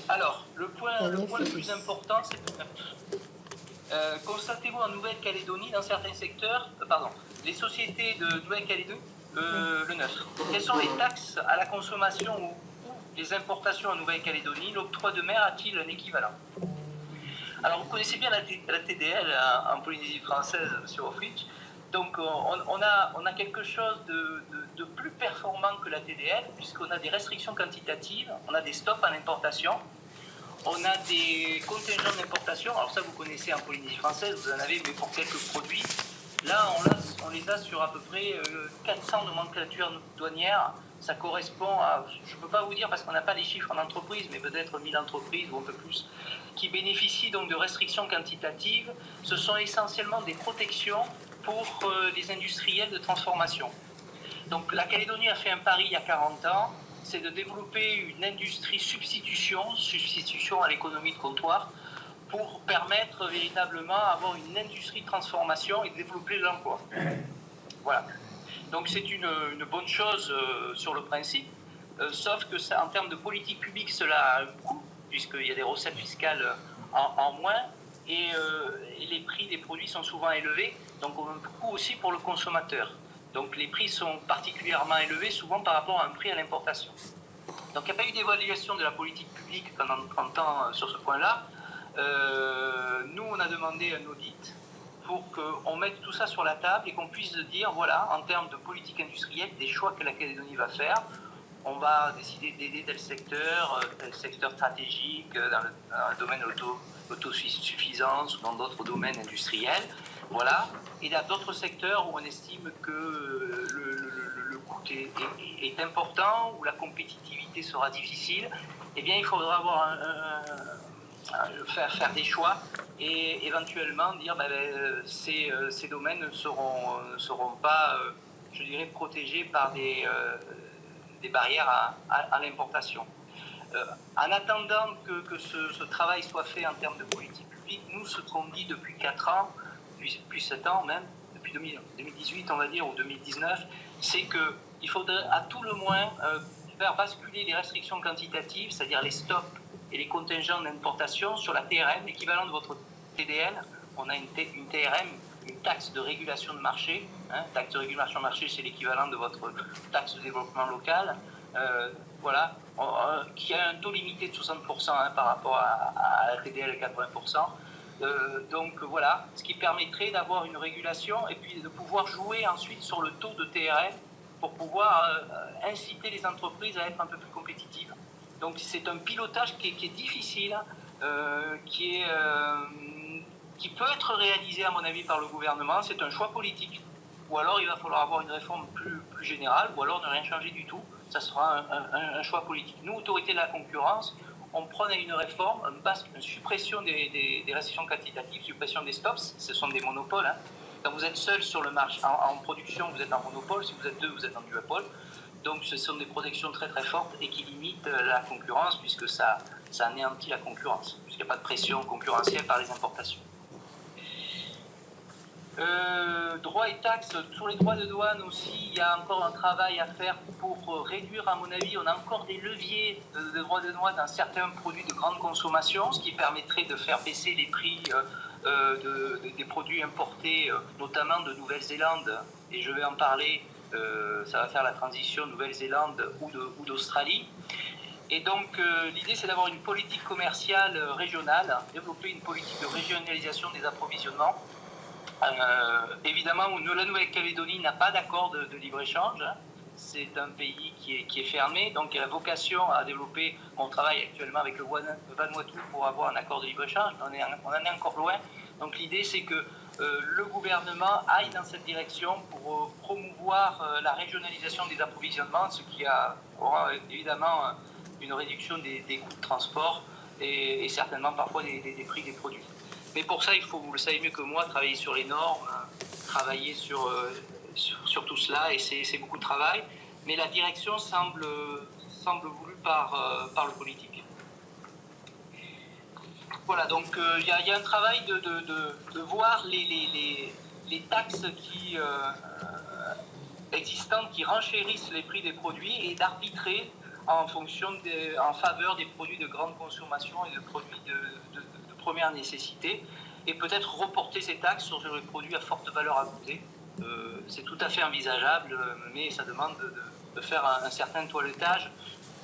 B: Alors, le point le plus important, c'est constatez-vous en Nouvelle-Calédonie, dans certains secteurs, les sociétés de Nouvelle-Calédonie, le 9. Quelles sont les taxes à la consommation ou les importations en Nouvelle-Calédonie? L'octroi de mer a-t-il un équivalent? Alors, vous connaissez bien la TDL en Polynésie française, M. Hoffrich. Donc, on a quelque chose de plus performant que la TDL, puisqu'on a des restrictions quantitatives, on a des stops en importation, on a des contingents d'importation. Alors ça, vous connaissez en Polynésie française, vous en avez, mais pour quelques produits. Là, on les a sur à peu près 400 nomenclatures douanières. Ça correspond à, je ne peux pas vous dire parce qu'on n'a pas les chiffres en entreprise, mais peut-être 1000 entreprises ou un peu plus, qui bénéficient donc de restrictions quantitatives. Ce sont essentiellement des protections pour les industriels de transformation. Donc la Calédonie a fait un pari il y a 40 ans, c'est de développer une industrie substitution à l'économie de comptoir, pour permettre véritablement d'avoir une industrie de transformation et de développer l'emploi. Voilà. Donc c'est une bonne chose sur le principe, sauf que ça, en termes de politique publique, cela a un coût, puisqu'il y a des recettes fiscales en moins, et les prix des produits sont souvent élevés, donc on a un coût aussi pour le consommateur. Donc les prix sont particulièrement élevés, souvent par rapport à un prix à l'importation. Donc il n'y a pas eu d'évaluation de la politique publique pendant 30 ans sur ce point-là. Nous, on a demandé un audit pour qu'on mette tout ça sur la table et qu'on puisse dire, voilà, en termes de politique industrielle, des choix que la Calédonie va faire. On va décider d'aider tel secteur stratégique dans le domaine de l'autosuffisance ou dans d'autres domaines industriels. Voilà. Et il y a d'autres secteurs où on estime que le coût est important, où la compétitivité sera difficile. Eh bien, il faudra avoir faire des choix et éventuellement dire ces domaines ne seront pas, je dirais, protégés par des barrières à l'importation. En attendant que ce travail soit fait en termes de politique publique, nous, ce qu'on dit depuis 4 ans, depuis 7 ans même, depuis 2018 on va dire, ou 2019, c'est qu'il faudrait à tout le moins faire basculer les restrictions quantitatives, c'est-à-dire les stops et les contingents d'importation sur la TRM, l'équivalent de votre TDL. On a une TRM, une taxe de régulation de marché. Taxe de régulation de marché, c'est l'équivalent de votre taxe de développement local. Voilà, qui a un taux limité de 60% par rapport à la TDL de 80%. Donc voilà, ce qui permettrait d'avoir une régulation et puis de pouvoir jouer ensuite sur le taux de TRM pour pouvoir inciter les entreprises à être un peu plus compétitives. Donc c'est un pilotage qui est difficile, qui peut être réalisé à mon avis par le gouvernement. C'est un choix politique. Ou alors il va falloir avoir une réforme plus générale, ou alors ne rien changer du tout. Ça sera un choix politique. Nous, autorité de la concurrence, on prône une réforme, une suppression des restrictions quantitatives, suppression des stops. Ce sont des monopoles. Quand vous êtes seul sur le marché en production, vous êtes en monopole. Si vous êtes deux, vous êtes en duopole. Donc ce sont des protections très très fortes et qui limitent la concurrence puisque ça anéantit la concurrence, puisqu'il n'y a pas de pression concurrentielle par les importations. Droits et taxes, sur les droits de douane aussi, il y a encore un travail à faire pour réduire, à mon avis, on a encore des leviers de droits de douane dans certains produits de grande consommation, ce qui permettrait de faire baisser les prix des produits importés, notamment de Nouvelle-Zélande, et je vais en parler, ça va faire la transition Nouvelle-Zélande ou d'Australie. Et donc l'idée c'est d'avoir une politique commerciale régionale, développer une politique de régionalisation des approvisionnements. Évidemment, la Nouvelle-Calédonie n'a pas d'accord de libre-échange. C'est un pays qui est fermé, donc il a vocation à développer. On travaille actuellement avec le Vanuatu pour avoir un accord de libre-échange. On en est encore loin. Donc l'idée, c'est que le gouvernement aille dans cette direction pour promouvoir la régionalisation des approvisionnements, ce qui aura évidemment une réduction des coûts de transport et certainement parfois des prix des produits. Mais pour ça, il faut, vous le savez mieux que moi, travailler sur les normes, travailler sur tout cela, et c'est beaucoup de travail. Mais la direction semble voulue par le politique. Voilà, donc il y a un travail de voir les taxes existantes qui renchérissent les prix des produits et d'arbitrer en faveur des produits de grande consommation et de produits de première nécessité, et peut-être reporter ces taxes sur les produits à forte valeur ajoutée. C'est tout à fait envisageable, mais ça demande de faire un certain toilettage.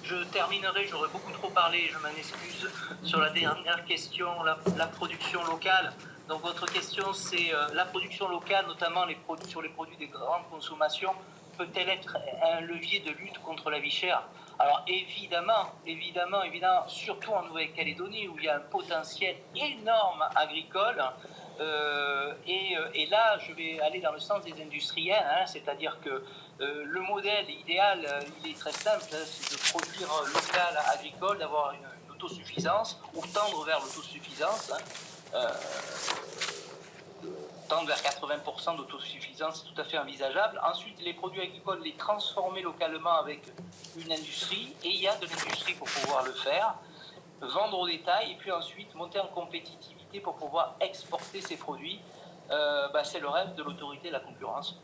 B: Je terminerai, j'aurais beaucoup trop parlé, je m'en excuse, sur la dernière question, la production locale. Donc votre question, c'est la production locale, notamment sur les produits de grande consommation, peut-elle être un levier de lutte contre la vie chère ? Alors évidemment, surtout en Nouvelle-Calédonie où il y a un potentiel énorme agricole, et là je vais aller dans le sens des industriels, c'est-à-dire que le modèle idéal, il est très simple, c'est de produire local agricole, d'avoir une autosuffisance, ou tendre vers l'autosuffisance. Tendre vers 80% d'autosuffisance, c'est tout à fait envisageable. Ensuite, les produits agricoles, les transformer localement avec une industrie, et il y a de l'industrie pour pouvoir le faire, vendre au détail, et puis ensuite monter en compétitivité pour pouvoir exporter ces produits. C'est le rêve de l'autorité de la concurrence.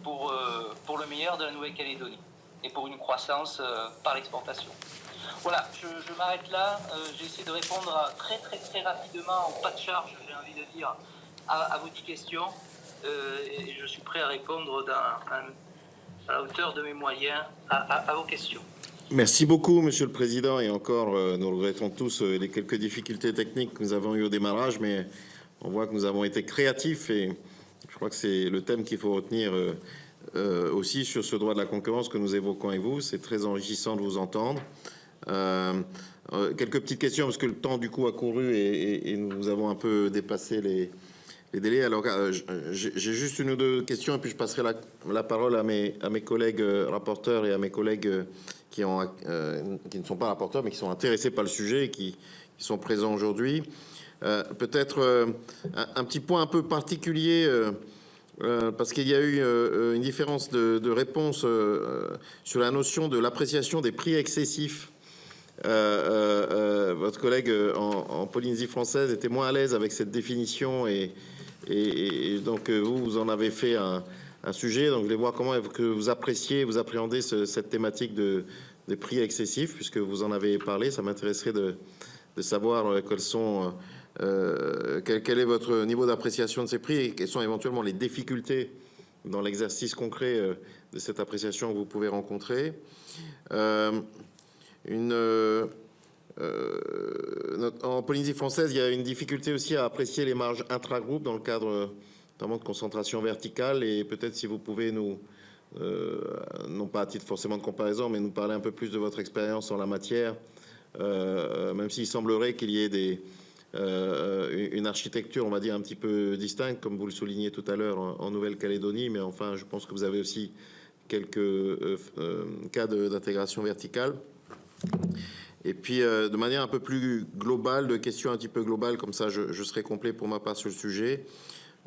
B: pour le meilleur de la Nouvelle-Calédonie et pour une croissance par l'exportation. Voilà, je m'arrête là. J'ai essayé de répondre très rapidement, en pas de charge, j'ai envie de dire, à vos 10 questions. Et je suis prêt à répondre à la hauteur de mes moyens à vos questions.
A: Merci beaucoup, Monsieur le Président. Et encore, nous regrettons tous les quelques difficultés techniques que nous avons eues au démarrage, mais on voit que nous avons été créatifs et je crois que c'est le thème qu'il faut retenir aussi sur ce droit de la concurrence que nous évoquons avec vous. C'est très enrichissant de vous entendre. Quelques petites questions parce que le temps du coup a couru et nous avons un peu dépassé les délais. Alors j'ai juste une ou deux questions et puis je passerai la parole à mes collègues rapporteurs et à mes collègues qui ne sont pas rapporteurs mais qui sont intéressés par le sujet et qui sont présents aujourd'hui. Peut-être un petit point un peu particulier parce qu'il y a eu une différence de réponse sur la notion de l'appréciation des prix excessifs. Votre collègue en Polynésie française était moins à l'aise avec cette définition et donc vous en avez fait un sujet. Donc je vais voir comment que vous appréhendez cette thématique des prix excessifs puisque vous en avez parlé. Ça m'intéresserait de savoir quel est votre niveau d'appréciation de ces prix et quelles sont éventuellement les difficultés dans l'exercice concret de cette appréciation que vous pouvez rencontrer. En Polynésie française, il y a une difficulté aussi à apprécier les marges intra-groupes dans le cadre notamment de concentration verticale. Et peut-être si vous pouvez nous, non pas à titre forcément de comparaison, mais nous parler un peu plus de votre expérience en la matière, même s'il semblerait qu'il y ait une architecture, on va dire, un petit peu distincte, comme vous le soulignez tout à l'heure en Nouvelle-Calédonie. Mais enfin, je pense que vous avez aussi quelques cas d'intégration verticale. Et puis, de manière un peu plus globale, de questions un petit peu globales, comme ça je serai complet pour ma part sur le sujet.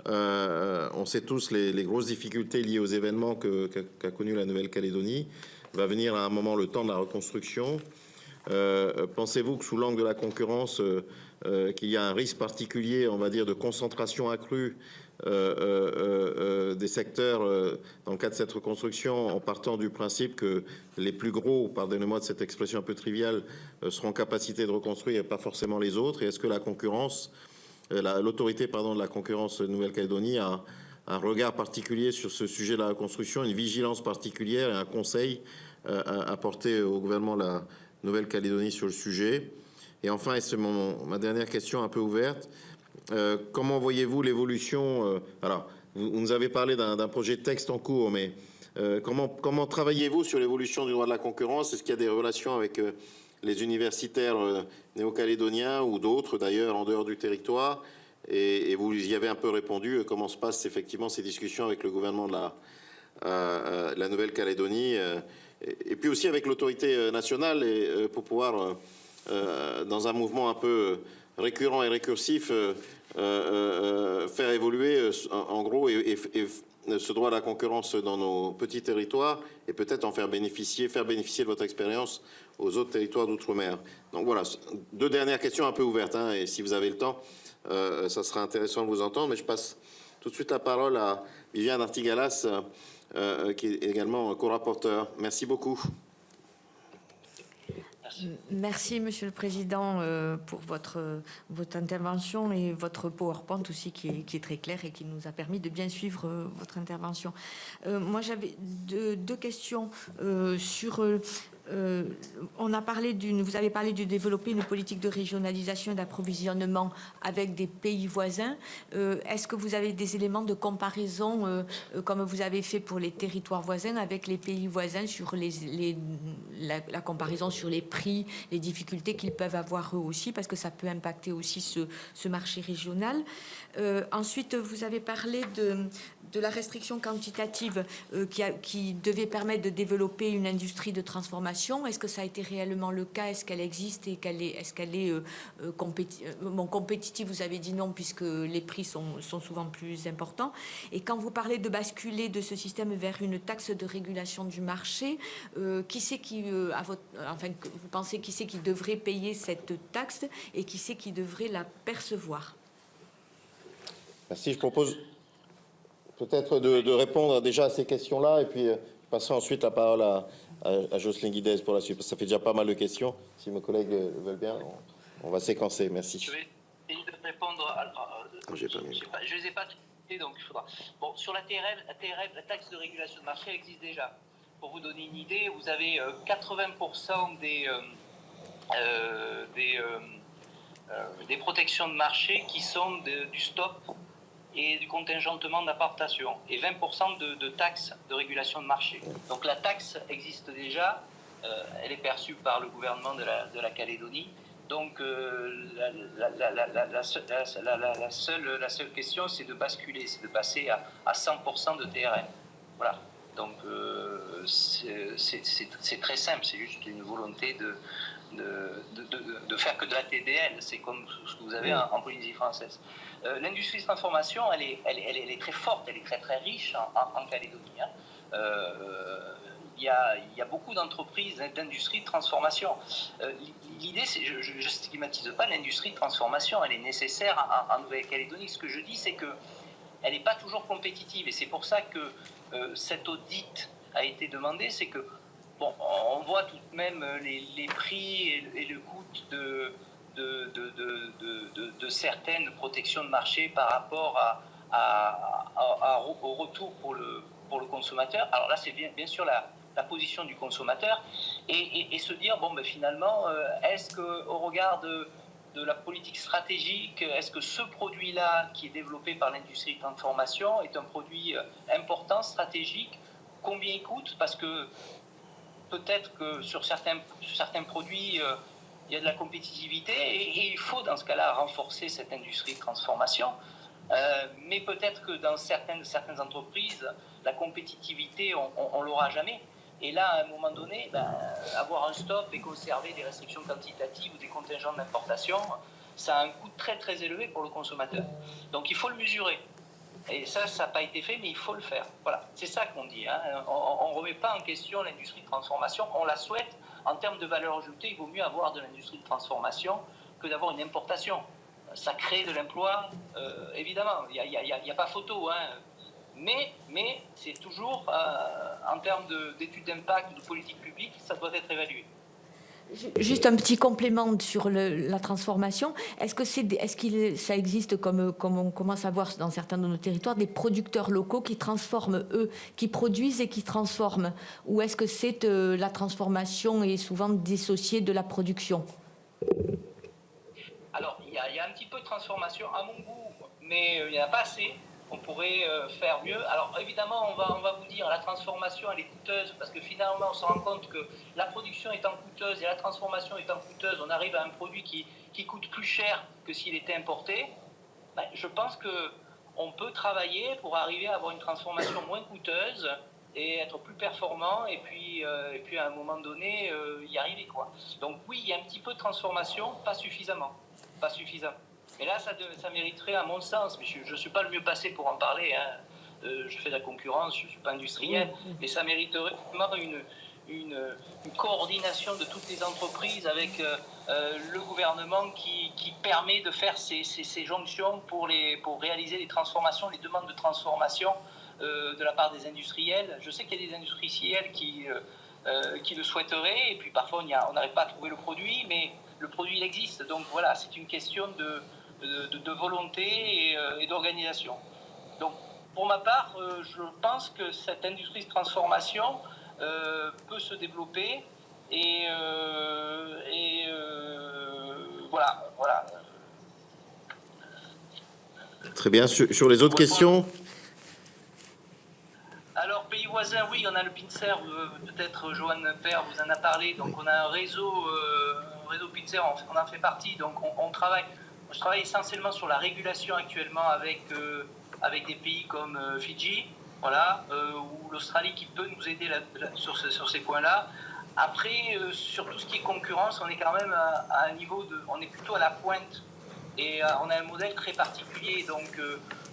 A: On sait tous les grosses difficultés liées aux événements qu'a connu la Nouvelle-Calédonie. Va venir à un moment le temps de la reconstruction. Pensez-vous que sous l'angle de la concurrence, qu'il y a un risque particulier, on va dire, de concentration accrue des secteurs dans le cadre de cette reconstruction, en partant du principe que les plus gros, pardonnez-moi de cette expression un peu triviale, seront en capacité de reconstruire et pas forcément les autres? Et est-ce que la concurrence, l'autorité de la concurrence Nouvelle-Calédonie a un regard particulier sur ce sujet de la reconstruction, une vigilance particulière et un conseil à apporter au gouvernement de la Nouvelle-Calédonie sur le sujet? Et enfin, et c'est ma dernière question un peu ouverte, comment voyez-vous l'évolution alors, vous nous avez parlé d'un projet de texte en cours, mais comment travaillez-vous sur l'évolution du droit de la concurrence? Est-ce qu'il y a des relations avec les universitaires néo-calédoniens ou d'autres, d'ailleurs, en dehors du territoire? Et vous y avez un peu répondu. Comment se passent effectivement ces discussions avec le gouvernement de la Nouvelle-Calédonie et puis aussi avec l'autorité nationale pour pouvoir, dans un mouvement un peu récurrent et récursif, faire évoluer en gros ce droit à la concurrence dans nos petits territoires et peut-être en faire bénéficier de votre expérience aux autres territoires d'outre-mer. Donc voilà, deux dernières questions un peu ouvertes, hein, et si vous avez le temps, ça sera intéressant de vous entendre. Mais je passe tout de suite la parole à Viviane Artigalas, qui est également co-rapporteur. Merci beaucoup.
C: Merci, Monsieur le Président, pour votre intervention et votre PowerPoint aussi qui est très clair et qui nous a permis de bien suivre votre intervention. Moi, j'avais deux questions sur... vous avez parlé de développer une politique de régionalisation et d'approvisionnement avec des pays voisins. Est-ce que vous avez des éléments de comparaison, comme vous avez fait pour les territoires voisins, avec les pays voisins sur la comparaison sur les prix, les difficultés qu'ils peuvent avoir eux aussi, parce que ça peut impacter aussi ce marché régional. Ensuite, vous avez parlé de la restriction quantitative qui devait permettre de développer une industrie de transformation. Est-ce que ça a été réellement le cas? Est-ce qu'elle existe et est-ce qu'elle est compétitive? Vous avez dit non, puisque les prix sont souvent plus importants. Et quand vous parlez de basculer de ce système vers une taxe de régulation du marché, qui c'est qui, vous pensez qui c'est qui devrait payer cette taxe et qui c'est qui devrait la percevoir?
A: Merci, je propose... peut-être de répondre déjà à ces questions-là et puis je passerai ensuite la parole à Jocelyne Guidez pour la suite, parce que ça fait déjà pas mal de questions. Si mes collègues veulent bien, on va séquencer. Merci.
B: Je vais essayer de répondre. Je ne les ai pas traités, donc il faudra. Bon, sur la TRF, la taxe de régulation de marché, elle existe déjà. Pour vous donner une idée, vous avez 80% des protections de marché qui sont du stop et du contingentement d'apportation, et 20% de taxes de régulation de marché. Donc la taxe existe déjà, elle est perçue par le gouvernement de la Calédonie. Donc la seule question, c'est de basculer, c'est de passer à 100% de TRM. Voilà. Donc c'est très simple, c'est juste une volonté de faire que de la TDL. C'est comme ce que vous avez en Polynésie française. L'industrie de transformation, elle est très forte, elle est très très riche en Calédonie. Il y a beaucoup d'entreprises d'industrie de transformation. L'idée, c'est, je ne stigmatise pas l'industrie de transformation, elle est nécessaire en Nouvelle-Calédonie. Ce que je dis, c'est qu'elle n'est pas toujours compétitive, et c'est pour ça que cet audit a été demandé. C'est que, bon, on voit tout de même les prix et le coût de certaines protections de marché par rapport au retour pour le consommateur. Alors là, c'est bien sûr la position du consommateur, et se dire, bon, ben, finalement, est-ce qu'au regard de la politique stratégique, est-ce que ce produit-là, qui est développé par l'industrie de transformation, est un produit important, stratégique? Combien il coûte? Parce que peut-être que sur certains produits, il y a de la compétitivité, et il faut dans ce cas-là renforcer cette industrie de transformation. Mais peut-être que dans certaines entreprises, la compétitivité, on ne l'aura jamais. Et là, à un moment donné, avoir un stop et conserver des restrictions quantitatives ou des contingents d'importation, ça a un coût très très élevé pour le consommateur. Donc il faut le mesurer. Et ça n'a pas été fait, mais il faut le faire. Voilà, c'est ça qu'on dit. On ne remet pas en question l'industrie de transformation, on la souhaite. En termes de valeur ajoutée, il vaut mieux avoir de l'industrie de transformation que d'avoir une importation. Ça crée de l'emploi, évidemment, il n'y a pas photo. Mais c'est toujours, en termes d'études d'impact, de politique publique, ça doit être évalué.
C: Juste un petit complément sur la transformation. Est-ce que ça existe, comme on commence à voir dans certains de nos territoires, des producteurs locaux qui transforment, eux, qui produisent et qui transforment? Ou est-ce que la transformation est souvent dissociée de la production?
B: Alors, il y a un petit peu de transformation à mon goût, mais il n'y en a pas assez. On pourrait faire mieux. Alors évidemment, on va vous dire, la transformation, elle est coûteuse, parce que finalement, on se rend compte que la production étant coûteuse et la transformation étant coûteuse, on arrive à un produit qui coûte plus cher que s'il était importé. Je pense qu'on peut travailler pour arriver à avoir une transformation moins coûteuse et être plus performant, et puis à un moment donné, y arriver, quoi. Donc oui, il y a un petit peu de transformation, pas suffisamment. Mais là, ça mériterait, à mon sens, mais je ne suis pas le mieux placé pour en parler, je fais de la concurrence, je ne suis pas industriel, mais ça mériterait vraiment une coordination de toutes les entreprises avec le gouvernement qui permet de faire ces jonctions pour réaliser les transformations, les demandes de transformation de la part des industriels. Je sais qu'il y a des industriels qui le souhaiteraient, et puis parfois on n'arrive pas à trouver le produit, mais le produit il existe. Donc voilà, c'est une question de volonté et d'organisation. Donc pour ma part, je pense que cette industrie de transformation peut se développer, et voilà.
A: Très bien. Sur les autres questions?
B: Alors, pays voisins, oui, on a le Pincer, peut-être Johan Père vous en a parlé. Donc on a un réseau Pincer, on en fait partie. Donc je travaille essentiellement sur la régulation actuellement avec des pays comme Fidji, voilà, ou l'Australie, qui peut nous aider sur ces points-là. Après, sur tout ce qui est concurrence, on est quand même à un niveau on est plutôt à la pointe, et on a un modèle très particulier. Donc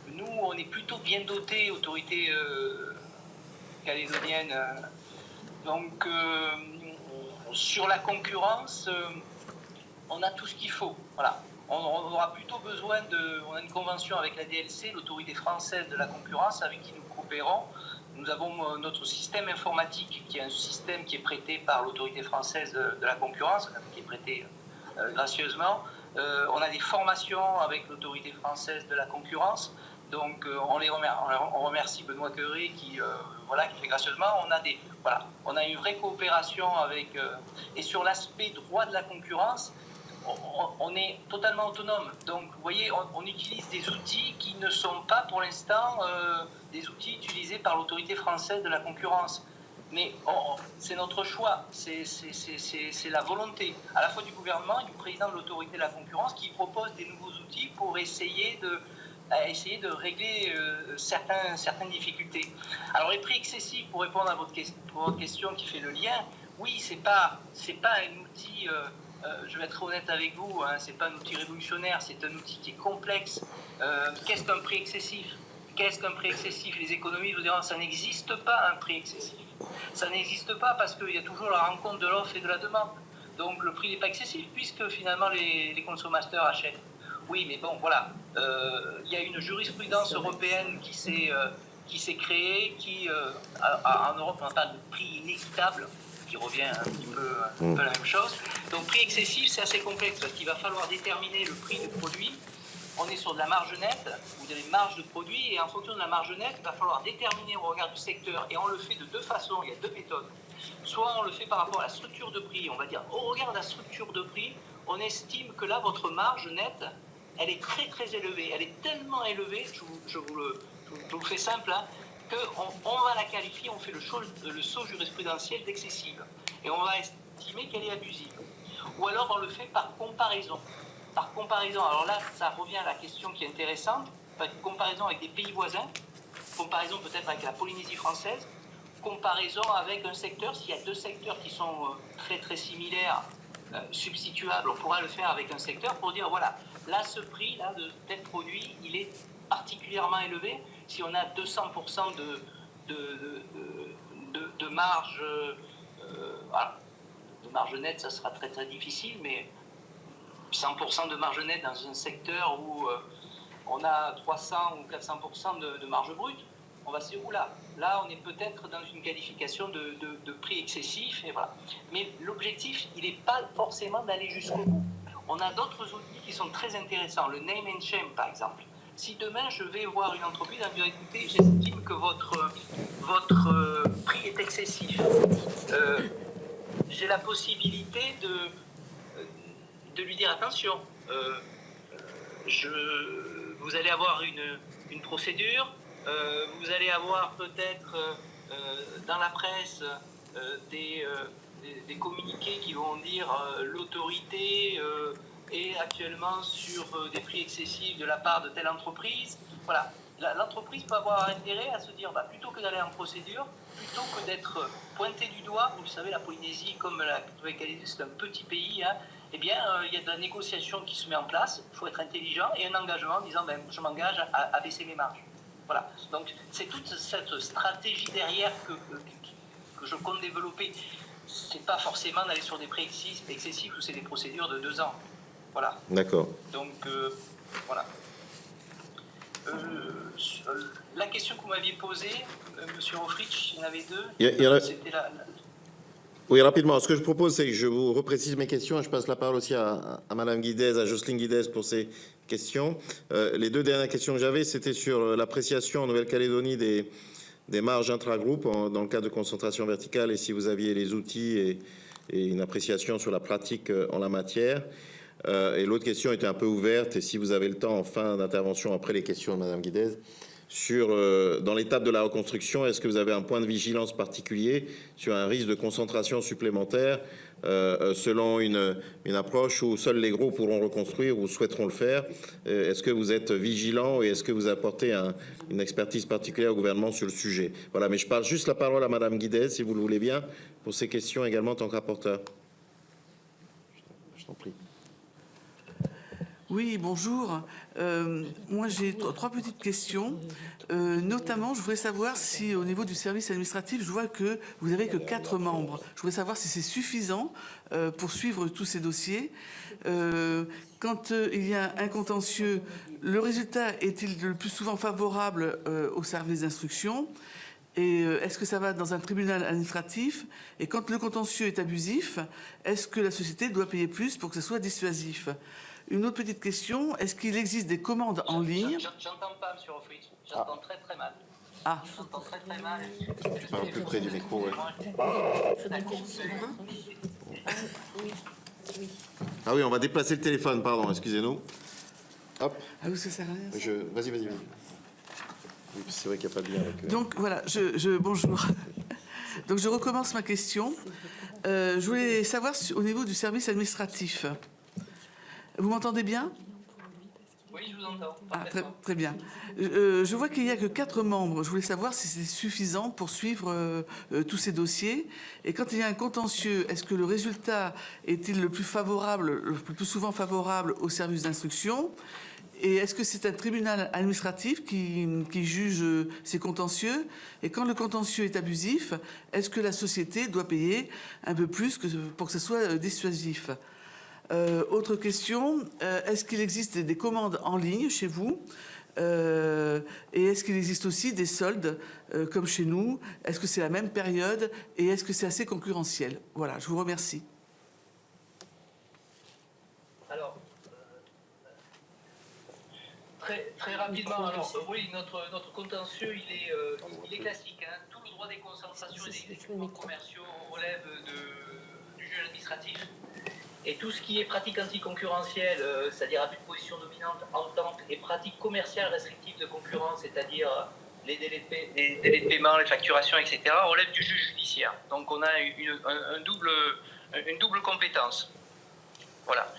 B: nous, on est plutôt bien dotés, autorités calédoniennes. Donc sur la concurrence, on a tout ce qu'il faut. Voilà. On aura plutôt besoin on a une convention avec la DLC, l'autorité française de la concurrence, avec qui nous coopérons. Nous avons notre système informatique, qui est un système qui est prêté par l'autorité française de la concurrence, qui est prêté gracieusement. On a des formations avec l'autorité française de la concurrence. Donc on remercie Benoît Queuret qui fait gracieusement. On a une vraie coopération avec et sur l'aspect droit de la concurrence, on est totalement autonome. Donc vous voyez, on utilise des outils qui ne sont pas pour l'instant des outils utilisés par l'autorité française de la concurrence. Mais c'est notre choix, c'est la volonté à la fois du gouvernement et du président de l'autorité de la concurrence qui propose des nouveaux outils pour essayer de régler certaines difficultés. Alors les prix excessifs, pour répondre à votre question qui fait le lien, oui, c'est pas un outil, je vais être honnête avec vous, hein, c'est pas un outil révolutionnaire, c'est un outil qui est complexe. Qu'est-ce qu'un prix excessif ? Les économistes vous diront, ça n'existe pas un prix excessif. Ça n'existe pas parce qu'il y a toujours la rencontre de l'offre et de la demande. Donc le prix n'est pas excessif puisque finalement les consommateurs achètent. Oui, mais bon, voilà. Il y a une jurisprudence européenne qui s'est créée, en Europe, on parle de prix inéquitable, qui revient un petit peu la même chose. Donc, prix excessif, c'est assez complexe parce qu'il va falloir déterminer le prix du produit. On est sur de la marge nette, ou des marges de produit, et en fonction de la marge nette, il va falloir déterminer au regard du secteur. Et on le fait de deux façons, il y a deux méthodes. Soit on le fait par rapport à la structure de prix, on va dire, au regard de la structure de prix, on estime que là, votre marge nette, elle est très très élevée. Elle est tellement élevée, je vous le fais simple, hein, qu'on va la qualifier, on fait le saut jurisprudentiel d'excessive. Et on va estimer qu'elle est abusive. Ou alors on le fait par comparaison. Par comparaison, alors là, ça revient à la question qui est intéressante, par comparaison avec des pays voisins, comparaison peut-être avec la Polynésie française, comparaison avec un secteur, s'il y a deux secteurs qui sont très très similaires, substituables, on pourra le faire avec un secteur pour dire, voilà, là, ce prix-là de tel produit, il est particulièrement élevé. Si on a 200% de marge, de marge nette, ça sera très très difficile, mais 100% de marge nette dans un secteur où on a 300 ou 400% de marge brute, on va se dire, oula, là on est peut-être dans une qualification de prix excessif, et voilà. Mais l'objectif, il n'est pas forcément d'aller jusqu'au bout. On a d'autres outils qui sont très intéressants, le name and shame par exemple. Si demain je vais voir une entreprise et dire, écoutez, j'estime que votre prix est excessif, j'ai la possibilité de lui dire, attention, vous allez avoir une procédure, vous allez avoir peut-être dans la presse des communiqués qui vont dire l'autorité est actuellement sur des prix excessifs de la part de telle entreprise. Voilà, l'entreprise peut avoir intérêt à se dire, plutôt que d'aller en procédure, plutôt que d'être pointé du doigt, vous le savez, la Polynésie, comme la Nouvelle-Calédonie, c'est un petit pays, hein, eh bien, il y a de la négociation qui se met en place, il faut être intelligent, et un engagement en disant, je m'engage à baisser mes marges. Voilà, donc c'est toute cette stratégie derrière que je compte développer. C'est pas forcément d'aller sur des prix excessifs ou c'est des procédures de 2 ans. Voilà.
A: D'accord.
B: Donc, voilà. La question que vous m'aviez posée, Monsieur Offrich, il y en avait deux. C'était
A: Oui, rapidement. Ce que je propose, c'est que je vous reprécise mes questions et je passe la parole aussi à Madame Guidez, à Jocelyne Guidez pour ces questions. Les deux dernières questions que j'avais, c'était sur l'appréciation en Nouvelle-Calédonie des marges intragroupes dans le cas de concentration verticale et si vous aviez les outils et une appréciation sur la pratique en la matière. Et l'autre question était un peu ouverte, et si vous avez le temps en fin d'intervention, après les questions de Madame Guidez, dans l'étape de la reconstruction, est-ce que vous avez un point de vigilance particulier sur un risque de concentration supplémentaire selon une approche où seuls les gros pourront reconstruire ou souhaiteront le faire? Est-ce que vous êtes vigilant et est-ce que vous apportez une expertise particulière au gouvernement sur le sujet? Voilà, mais je passe juste la parole à Madame Guidez, si vous le voulez bien, pour ces questions également en tant que rapporteur. Je t'en prie.
D: Oui, bonjour. Moi, j'ai trois petites questions. Notamment, je voudrais savoir si, au niveau du service administratif, je vois que vous n'avez que 4 membres. Je voudrais savoir si c'est suffisant pour suivre tous ces dossiers. Quand il y a un contentieux, le résultat est-il le plus souvent favorable au service d'instruction ? Et est-ce que ça va dans un tribunal administratif? Et quand le contentieux est abusif, est-ce que la société doit payer plus pour que ce soit dissuasif? Une autre petite question, est-ce qu'il existe des commandes en ligne?
B: J'entends pas, monsieur Rofritz. J'entends très très mal.
D: Ah,
B: J'entends très très mal.
A: Un peu près du micro, ouais. Ah oui, on va déplacer le téléphone, pardon, excusez-nous. Hop,
D: ah oui, ça sert à rien. Ça.
A: vas-y. Oui, c'est vrai qu'il n'y a pas de lien avec...
D: Donc voilà, bonjour. Donc je recommence ma question. Je voulais savoir au niveau du service administratif. Vous m'entendez bien?
B: Oui, je vous entends.
D: Ah, très bien. Je vois qu'il n'y a que 4 membres. Je voulais savoir si c'est suffisant pour suivre tous ces dossiers. Et quand il y a un contentieux, est-ce que le résultat est-il le plus favorable, le plus souvent favorable au service d'instruction? Et est-ce que c'est un tribunal administratif qui juge ces contentieux? Et quand le contentieux est abusif, est-ce que la société doit payer un peu plus pour que ce soit dissuasif? Autre question, est-ce qu'il existe des commandes en ligne chez vous? Et est-ce qu'il existe aussi des soldes comme chez nous? Est-ce que c'est la même période? Et est-ce que c'est assez concurrentiel? Voilà, je vous remercie.
B: Alors, très rapidement, oui, notre contentieux, il est classique. Hein. Tout le droit des concentrations et des équipements commerciaux relève du juge administratif. Et tout ce qui est pratique anticoncurrentielle, c'est-à-dire abus de position dominante, entente, et pratique commerciale restrictive de concurrence, c'est-à-dire les délais de paiement, les facturations, etc., relève du juge judiciaire. Donc on a une double compétence. Voilà.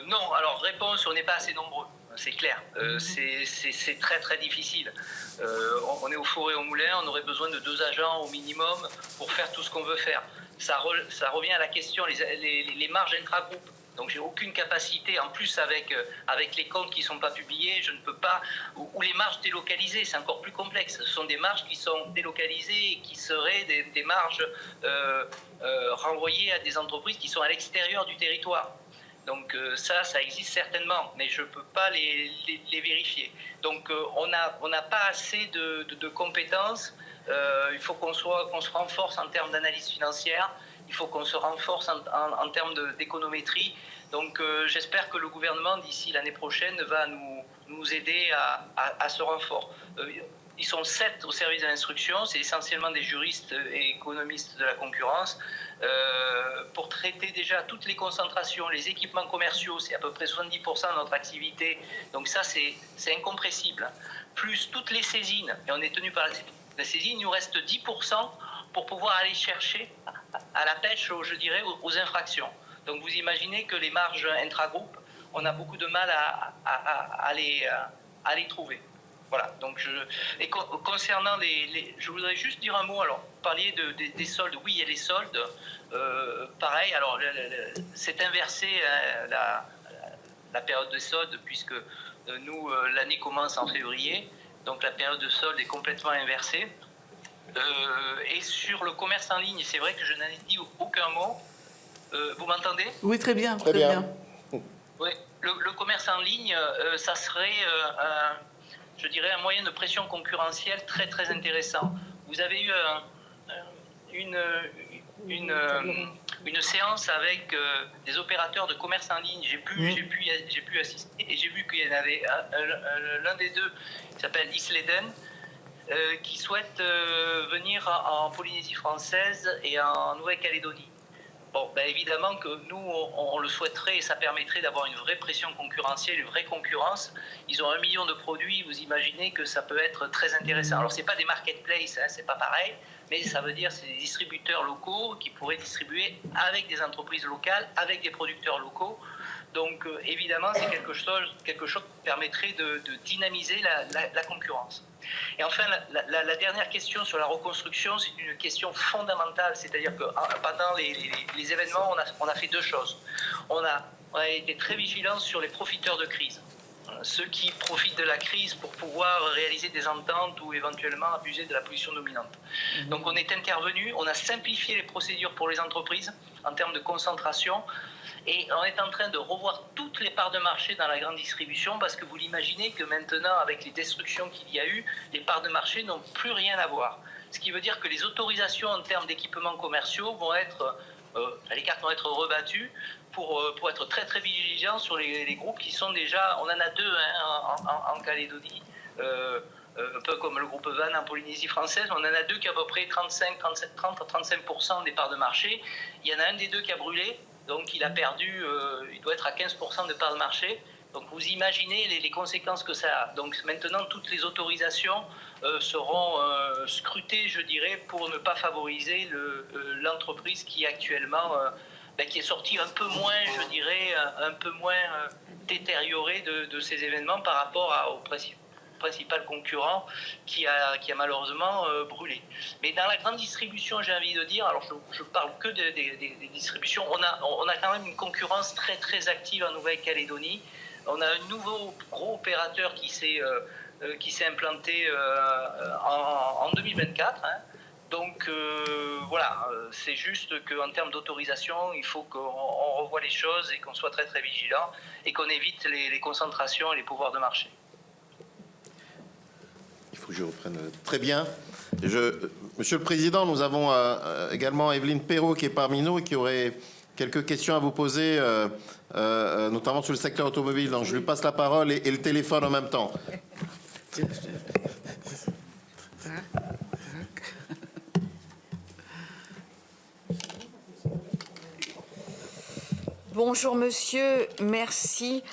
B: Non, alors réponse, on n'est pas assez nombreux. C'est clair, c'est très très difficile. On est au four et au moulin, on aurait besoin de 2 agents au minimum pour faire tout ce qu'on veut faire. Ça revient à la question, les marges intra-groupes. Donc j'ai aucune capacité, en plus avec les comptes qui ne sont pas publiés, je ne peux pas, ou les marges délocalisées, c'est encore plus complexe. Ce sont des marges qui sont délocalisées et qui seraient des marges renvoyées à des entreprises qui sont à l'extérieur du territoire. Donc ça existe certainement, mais je ne peux pas les vérifier. Donc on n'a pas assez de compétences. Il faut qu'on se renforce en termes d'analyse financière. Il faut qu'on se renforce en termes d'économétrie. Donc j'espère que le gouvernement, d'ici l'année prochaine, va nous aider à ce renfort. Ils sont 7 au service de l'instruction, c'est essentiellement des juristes et économistes de la concurrence. Pour traiter déjà toutes les concentrations, les équipements commerciaux, c'est à peu près 70% de notre activité. Donc ça, c'est incompressible. Plus toutes les saisines, et on est tenu par la saisine, il nous reste 10% pour pouvoir aller chercher à la pêche, je dirais, aux infractions. Donc vous imaginez que les marges intra-groupes, on a beaucoup de mal à les trouver. Voilà, donc concernant je voudrais juste dire un mot. Alors, vous parliez des soldes. Oui, il y a les soldes. Pareil, alors c'est inversé la période de solde, puisque nous, l'année commence en février, donc la période de solde est complètement inversée. Et sur le commerce en ligne, c'est vrai que je n'en ai dit aucun mot. Vous m'entendez?
D: Oui, très bien, très bien.
B: Oui, le commerce en ligne, ça serait je dirais un moyen de pression concurrentielle très très intéressant. Vous avez eu une séance avec des opérateurs de commerce en ligne. J'ai pu assister et j'ai vu qu'il y en avait l'un des deux qui s'appelle Isleden qui souhaite venir en Polynésie française et en Nouvelle-Calédonie. Bon, ben évidemment que nous, on le souhaiterait et ça permettrait d'avoir une vraie pression concurrentielle, une vraie concurrence. Ils ont 1 million de produits, vous imaginez que ça peut être très intéressant. Alors, ce n'est pas des marketplaces, hein, c'est pas pareil, mais ça veut dire que c'est des distributeurs locaux qui pourraient distribuer avec des entreprises locales, avec des producteurs locaux. Donc, évidemment, c'est quelque chose qui permettrait de dynamiser la concurrence. Et enfin, la dernière question sur la reconstruction, c'est une question fondamentale. C'est-à-dire que pendant les événements, on a fait 2 choses. On a on a été très vigilants sur les profiteurs de crise. Ceux qui profitent de la crise pour pouvoir réaliser des ententes ou éventuellement abuser de la position dominante. Donc on est intervenu, on a simplifié les procédures pour les entreprises en termes de concentration et on est en train de revoir toutes les parts de marché dans la grande distribution parce que vous l'imaginez que maintenant avec les destructions qu'il y a eu, les parts de marché n'ont plus rien à voir. Ce qui veut dire que les autorisations en termes d'équipements commerciaux vont être, les cartes vont être rebattues pour être très très vigilants sur les groupes qui sont déjà, on en a deux en Calédonie, un peu comme le groupe Van en Polynésie française, on en a deux qui a à peu près 30-35% des parts de marché. Il y en a un des deux qui a brûlé, donc il a perdu, il doit être à 15% de parts de marché. Donc vous imaginez les conséquences que ça a. Donc maintenant, toutes les autorisations seront scrutées, je dirais, pour ne pas favoriser l'entreprise qui actuellement, qui est sortie un peu moins, je dirais, un peu moins détériorée de ces événements par rapport au principal concurrent qui a malheureusement brûlé. Mais dans la grande distribution, j'ai envie de dire, alors je parle que des distributions, on a quand même une concurrence très très active en Nouvelle-Calédonie. On a un nouveau gros opérateur qui s'est implanté en 2024. Hein. Donc voilà, c'est juste qu'en termes d'autorisation, il faut qu'on revoie les choses et qu'on soit très très vigilant et qu'on évite les concentrations et les pouvoirs de marché.
A: Il faut que je reprenne très bien. Monsieur le Président, nous avons également Evelyne Perrault qui est parmi nous et qui aurait quelques questions à vous poser, notamment sur le secteur automobile. Donc je lui passe la parole et le téléphone en même temps.
C: Bonjour monsieur, merci.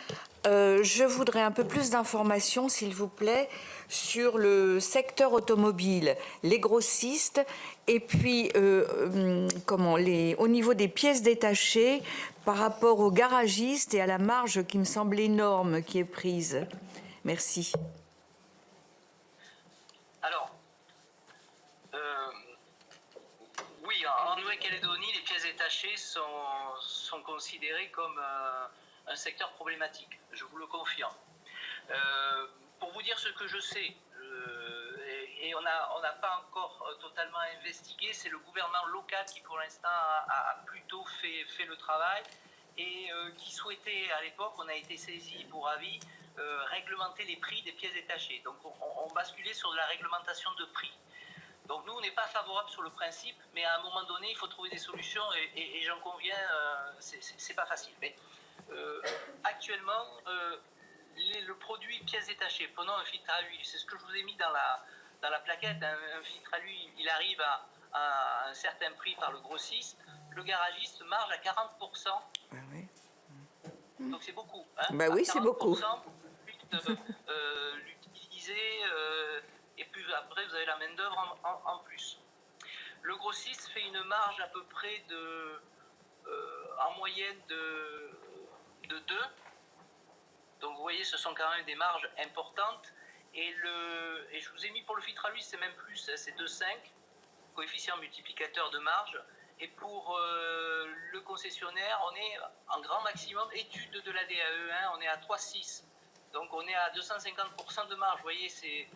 C: Je voudrais un peu plus d'informations, s'il vous plaît, sur le secteur automobile, les grossistes, et puis au niveau des pièces détachées par rapport aux garagistes et à la marge qui me semble énorme qui est prise. Merci.
B: Alors, oui, en Nouvelle-Calédonie, les pièces détachées sont considérées comme un secteur problématique, je vous le confirme. Pour vous dire ce que je sais, et on n'a pas encore totalement investigué, c'est le gouvernement local qui pour l'instant a plutôt fait le travail et qui souhaitait à l'époque, on a été saisi pour avis, réglementer les prix des pièces détachées. Donc on basculait sur de la réglementation de prix. Donc nous, on n'est pas favorable sur le principe, mais à un moment donné, il faut trouver des solutions et j'en conviens, c'est pas facile. Mais actuellement, le produit pièces détachées, prenons un filtre à huile, c'est ce que je vous ai mis dans la plaquette, un filtre à huile, il arrive à un certain prix par le grossiste, le garagiste marge à 40%.
C: Ah oui.
B: Donc c'est beaucoup. Hein,
C: bah oui, c'est beaucoup.
B: L'utiliser, et puis après vous avez la main d'œuvre en plus. Le grossiste fait une marge à peu près en moyenne de 2. Donc vous voyez, ce sont quand même des marges importantes. Et je vous ai mis pour le filtre à l'huile, c'est même plus, c'est 2,5, coefficient multiplicateur de marge. Et pour le concessionnaire, on est en grand maximum, étude de la DAE1, on est à 3,6. Donc on est à 250% de marge. Vous voyez, c'est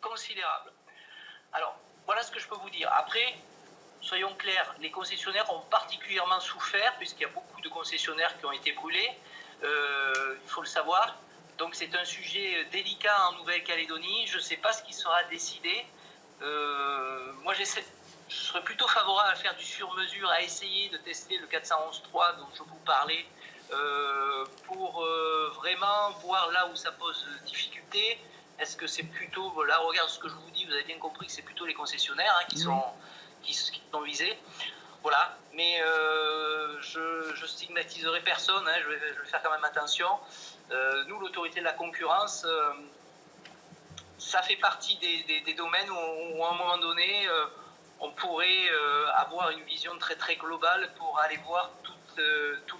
B: considérable. Alors, voilà ce que je peux vous dire. Après, soyons clairs, les concessionnaires ont particulièrement souffert, puisqu'il y a beaucoup de concessionnaires qui ont été brûlés, il faut le savoir. Donc c'est un sujet délicat en Nouvelle-Calédonie. Je ne sais pas ce qui sera décidé. Moi, je serais plutôt favorable à faire du sur-mesure, à essayer de tester le 411.3 dont je vous parlais, pour vraiment voir là où ça pose difficulté. Est-ce que c'est plutôt, là, regarde ce que je vous dis, vous avez bien compris que c'est plutôt les concessionnaires qui sont visés. Voilà, mais je stigmatiserai personne, hein, je vais faire quand même attention. Nous, l'autorité de la concurrence, ça fait partie des domaines où à un moment donné, on pourrait avoir une vision très très globale pour aller voir tous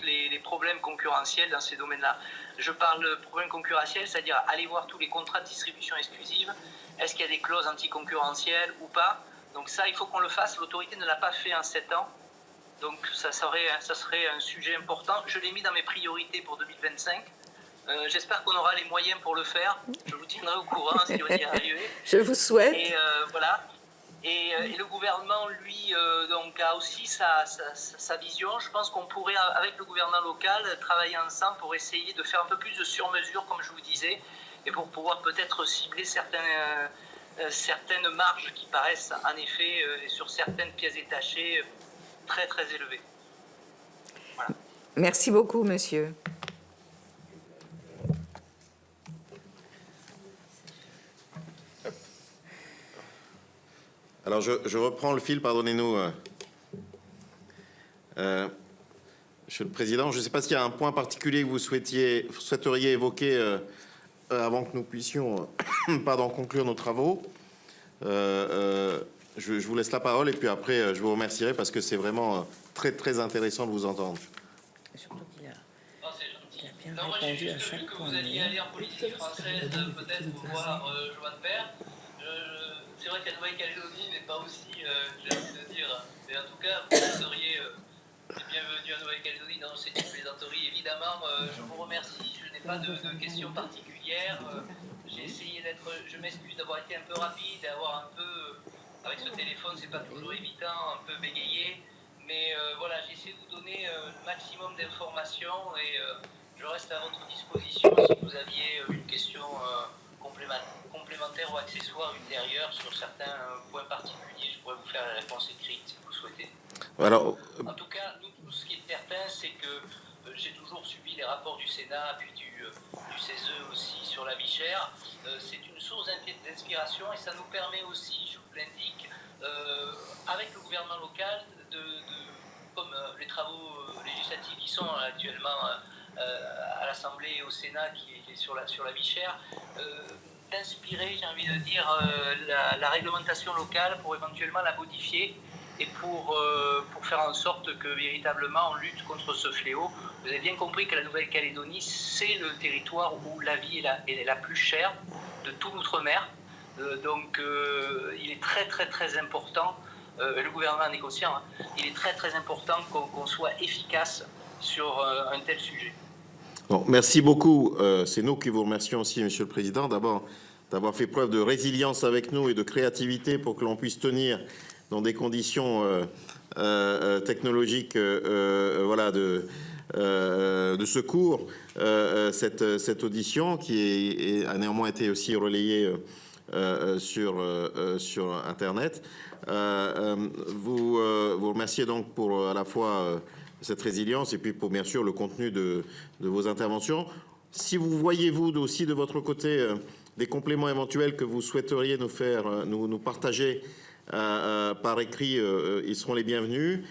B: les problèmes concurrentiels dans ces domaines-là. Je parle de problèmes concurrentiels, c'est-à-dire aller voir tous les contrats de distribution exclusive. Est-ce qu'il y a des clauses anticoncurrentielles ou pas? Donc ça, il faut qu'on le fasse. L'autorité ne l'a pas fait en 7 ans. Donc ça serait un sujet important. Je l'ai mis dans mes priorités pour 2025. J'espère qu'on aura les moyens pour le faire. Je vous tiendrai au courant si on y arrive.
C: Je vous souhaite.
B: Et voilà. Et le gouvernement, lui, donc, a aussi sa vision. Je pense qu'on pourrait, avec le gouvernement local, travailler ensemble pour essayer de faire un peu plus de sur-mesure, comme je vous disais, et pour pouvoir peut-être cibler certaines marges qui paraissent, en effet, sur certaines pièces détachées, très, très élevées. Voilà.
E: Merci beaucoup, monsieur.
A: Alors, je reprends le fil, pardonnez-nous. Monsieur le Président, je ne sais pas s'il y a un point particulier que vous souhaiteriez évoquer avant que nous puissions conclure nos travaux. Je vous laisse la parole et puis après, je vous remercierai parce que c'est vraiment très, très intéressant de vous entendre.
E: Je crois qu'il a bien
B: Non, moi,
E: répondu
B: j'ai
E: à
B: juste
E: chaque
B: vu que
E: point.
B: vous alliez aller en politique française, peut-être pour voir Joan Père. C'est vrai que la Nouvelle-Calédonie n'est pas aussi, j'ai envie de dire, mais en tout cas, vous seriez les bienvenus en Nouvelle-Calédonie. Non, c'est une plaisanterie, évidemment. Je vous remercie. Je n'ai pas de questions particulières. J'ai essayé d'être. Je m'excuse d'avoir été un peu rapide, d'avoir un peu. Avec ce téléphone, c'est pas toujours évident, un peu bégayé. Mais voilà, j'ai essayé de vous donner le maximum d'informations et je reste à votre disposition si vous aviez une question complémentaire ou accessoire ultérieure sur certains points particuliers. Je pourrais vous faire la réponse écrite si vous le souhaitez.
A: Alors,
B: En tout cas, nous, ce qui est certain, c'est que j'ai toujours suivi les rapports du Sénat, puis du CESE aussi sur la vie chère. C'est une source d'inspiration et ça nous permet aussi, je vous l'indique, avec le gouvernement local, comme les travaux législatifs qui sont actuellement à l'Assemblée et au Sénat, qui est sur la vie chère, d'inspirer, j'ai envie de dire, la réglementation locale pour éventuellement la modifier et pour faire en sorte que véritablement on lutte contre ce fléau. Vous avez bien compris que la Nouvelle-Calédonie, c'est le territoire où la vie est la plus chère de tout l'outre-mer. Donc il est très très très important, le gouvernement en est conscient, hein, il est très très important qu'on soit efficace sur un tel sujet.
A: bon, merci beaucoup. C'est nous qui vous remercions aussi, Monsieur le Président, d'abord d'avoir fait preuve de résilience avec nous et de créativité pour que l'on puisse tenir dans des conditions technologiques voilà, de secours cette audition qui a néanmoins été aussi relayée sur Internet. Vous remerciez donc pour à la fois cette résilience et puis pour bien sûr le contenu de vos interventions. Si vous voyez, vous aussi de votre côté, des compléments éventuels que vous souhaiteriez nous faire, nous partager par écrit, ils seront les bienvenus.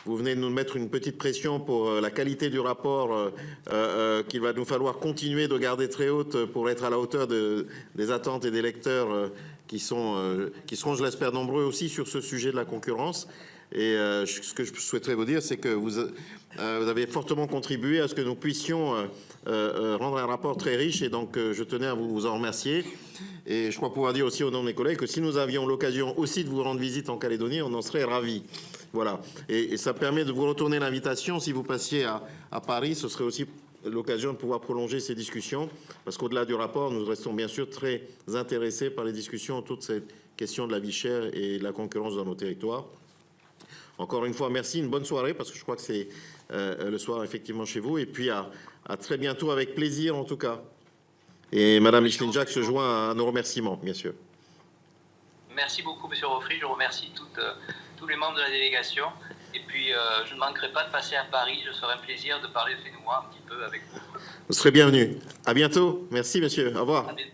A: Vous venez de nous mettre une petite pression pour la qualité du rapport qu'il va nous falloir continuer de garder très haute pour être à la hauteur des attentes et des lecteurs qui seront, je l'espère, nombreux aussi sur ce sujet de la concurrence. Et ce que je souhaiterais vous dire, c'est que vous avez fortement contribué à ce que nous puissions rendre un rapport très riche. Et donc, je tenais à vous en remercier. Et je crois pouvoir dire aussi au nom de mes collègues que si nous avions l'occasion aussi de vous rendre visite en Calédonie, on en serait ravis. Voilà. Et ça permet de vous retourner l'invitation. Si vous passiez à Paris, ce serait aussi l'occasion de pouvoir prolonger ces discussions. Parce qu'au-delà du rapport, nous restons bien sûr très intéressés par les discussions autour de cette question de la vie chère et de la concurrence dans nos territoires. Encore une fois, merci, une bonne soirée, parce que je crois que c'est le soir effectivement chez vous. Et puis à très bientôt, avec plaisir en tout cas. Et Madame Micheline-Jacques se joint à nos remerciements, bien sûr.
B: Merci beaucoup, Monsieur Roffry. Je remercie tous les membres de la délégation. Et puis, je ne manquerai pas de passer à Paris. Je serai un plaisir de parler de Fénois un petit peu avec vous.
A: Vous serez bienvenue. À bientôt. Merci, monsieur. Au revoir.
B: À bientôt.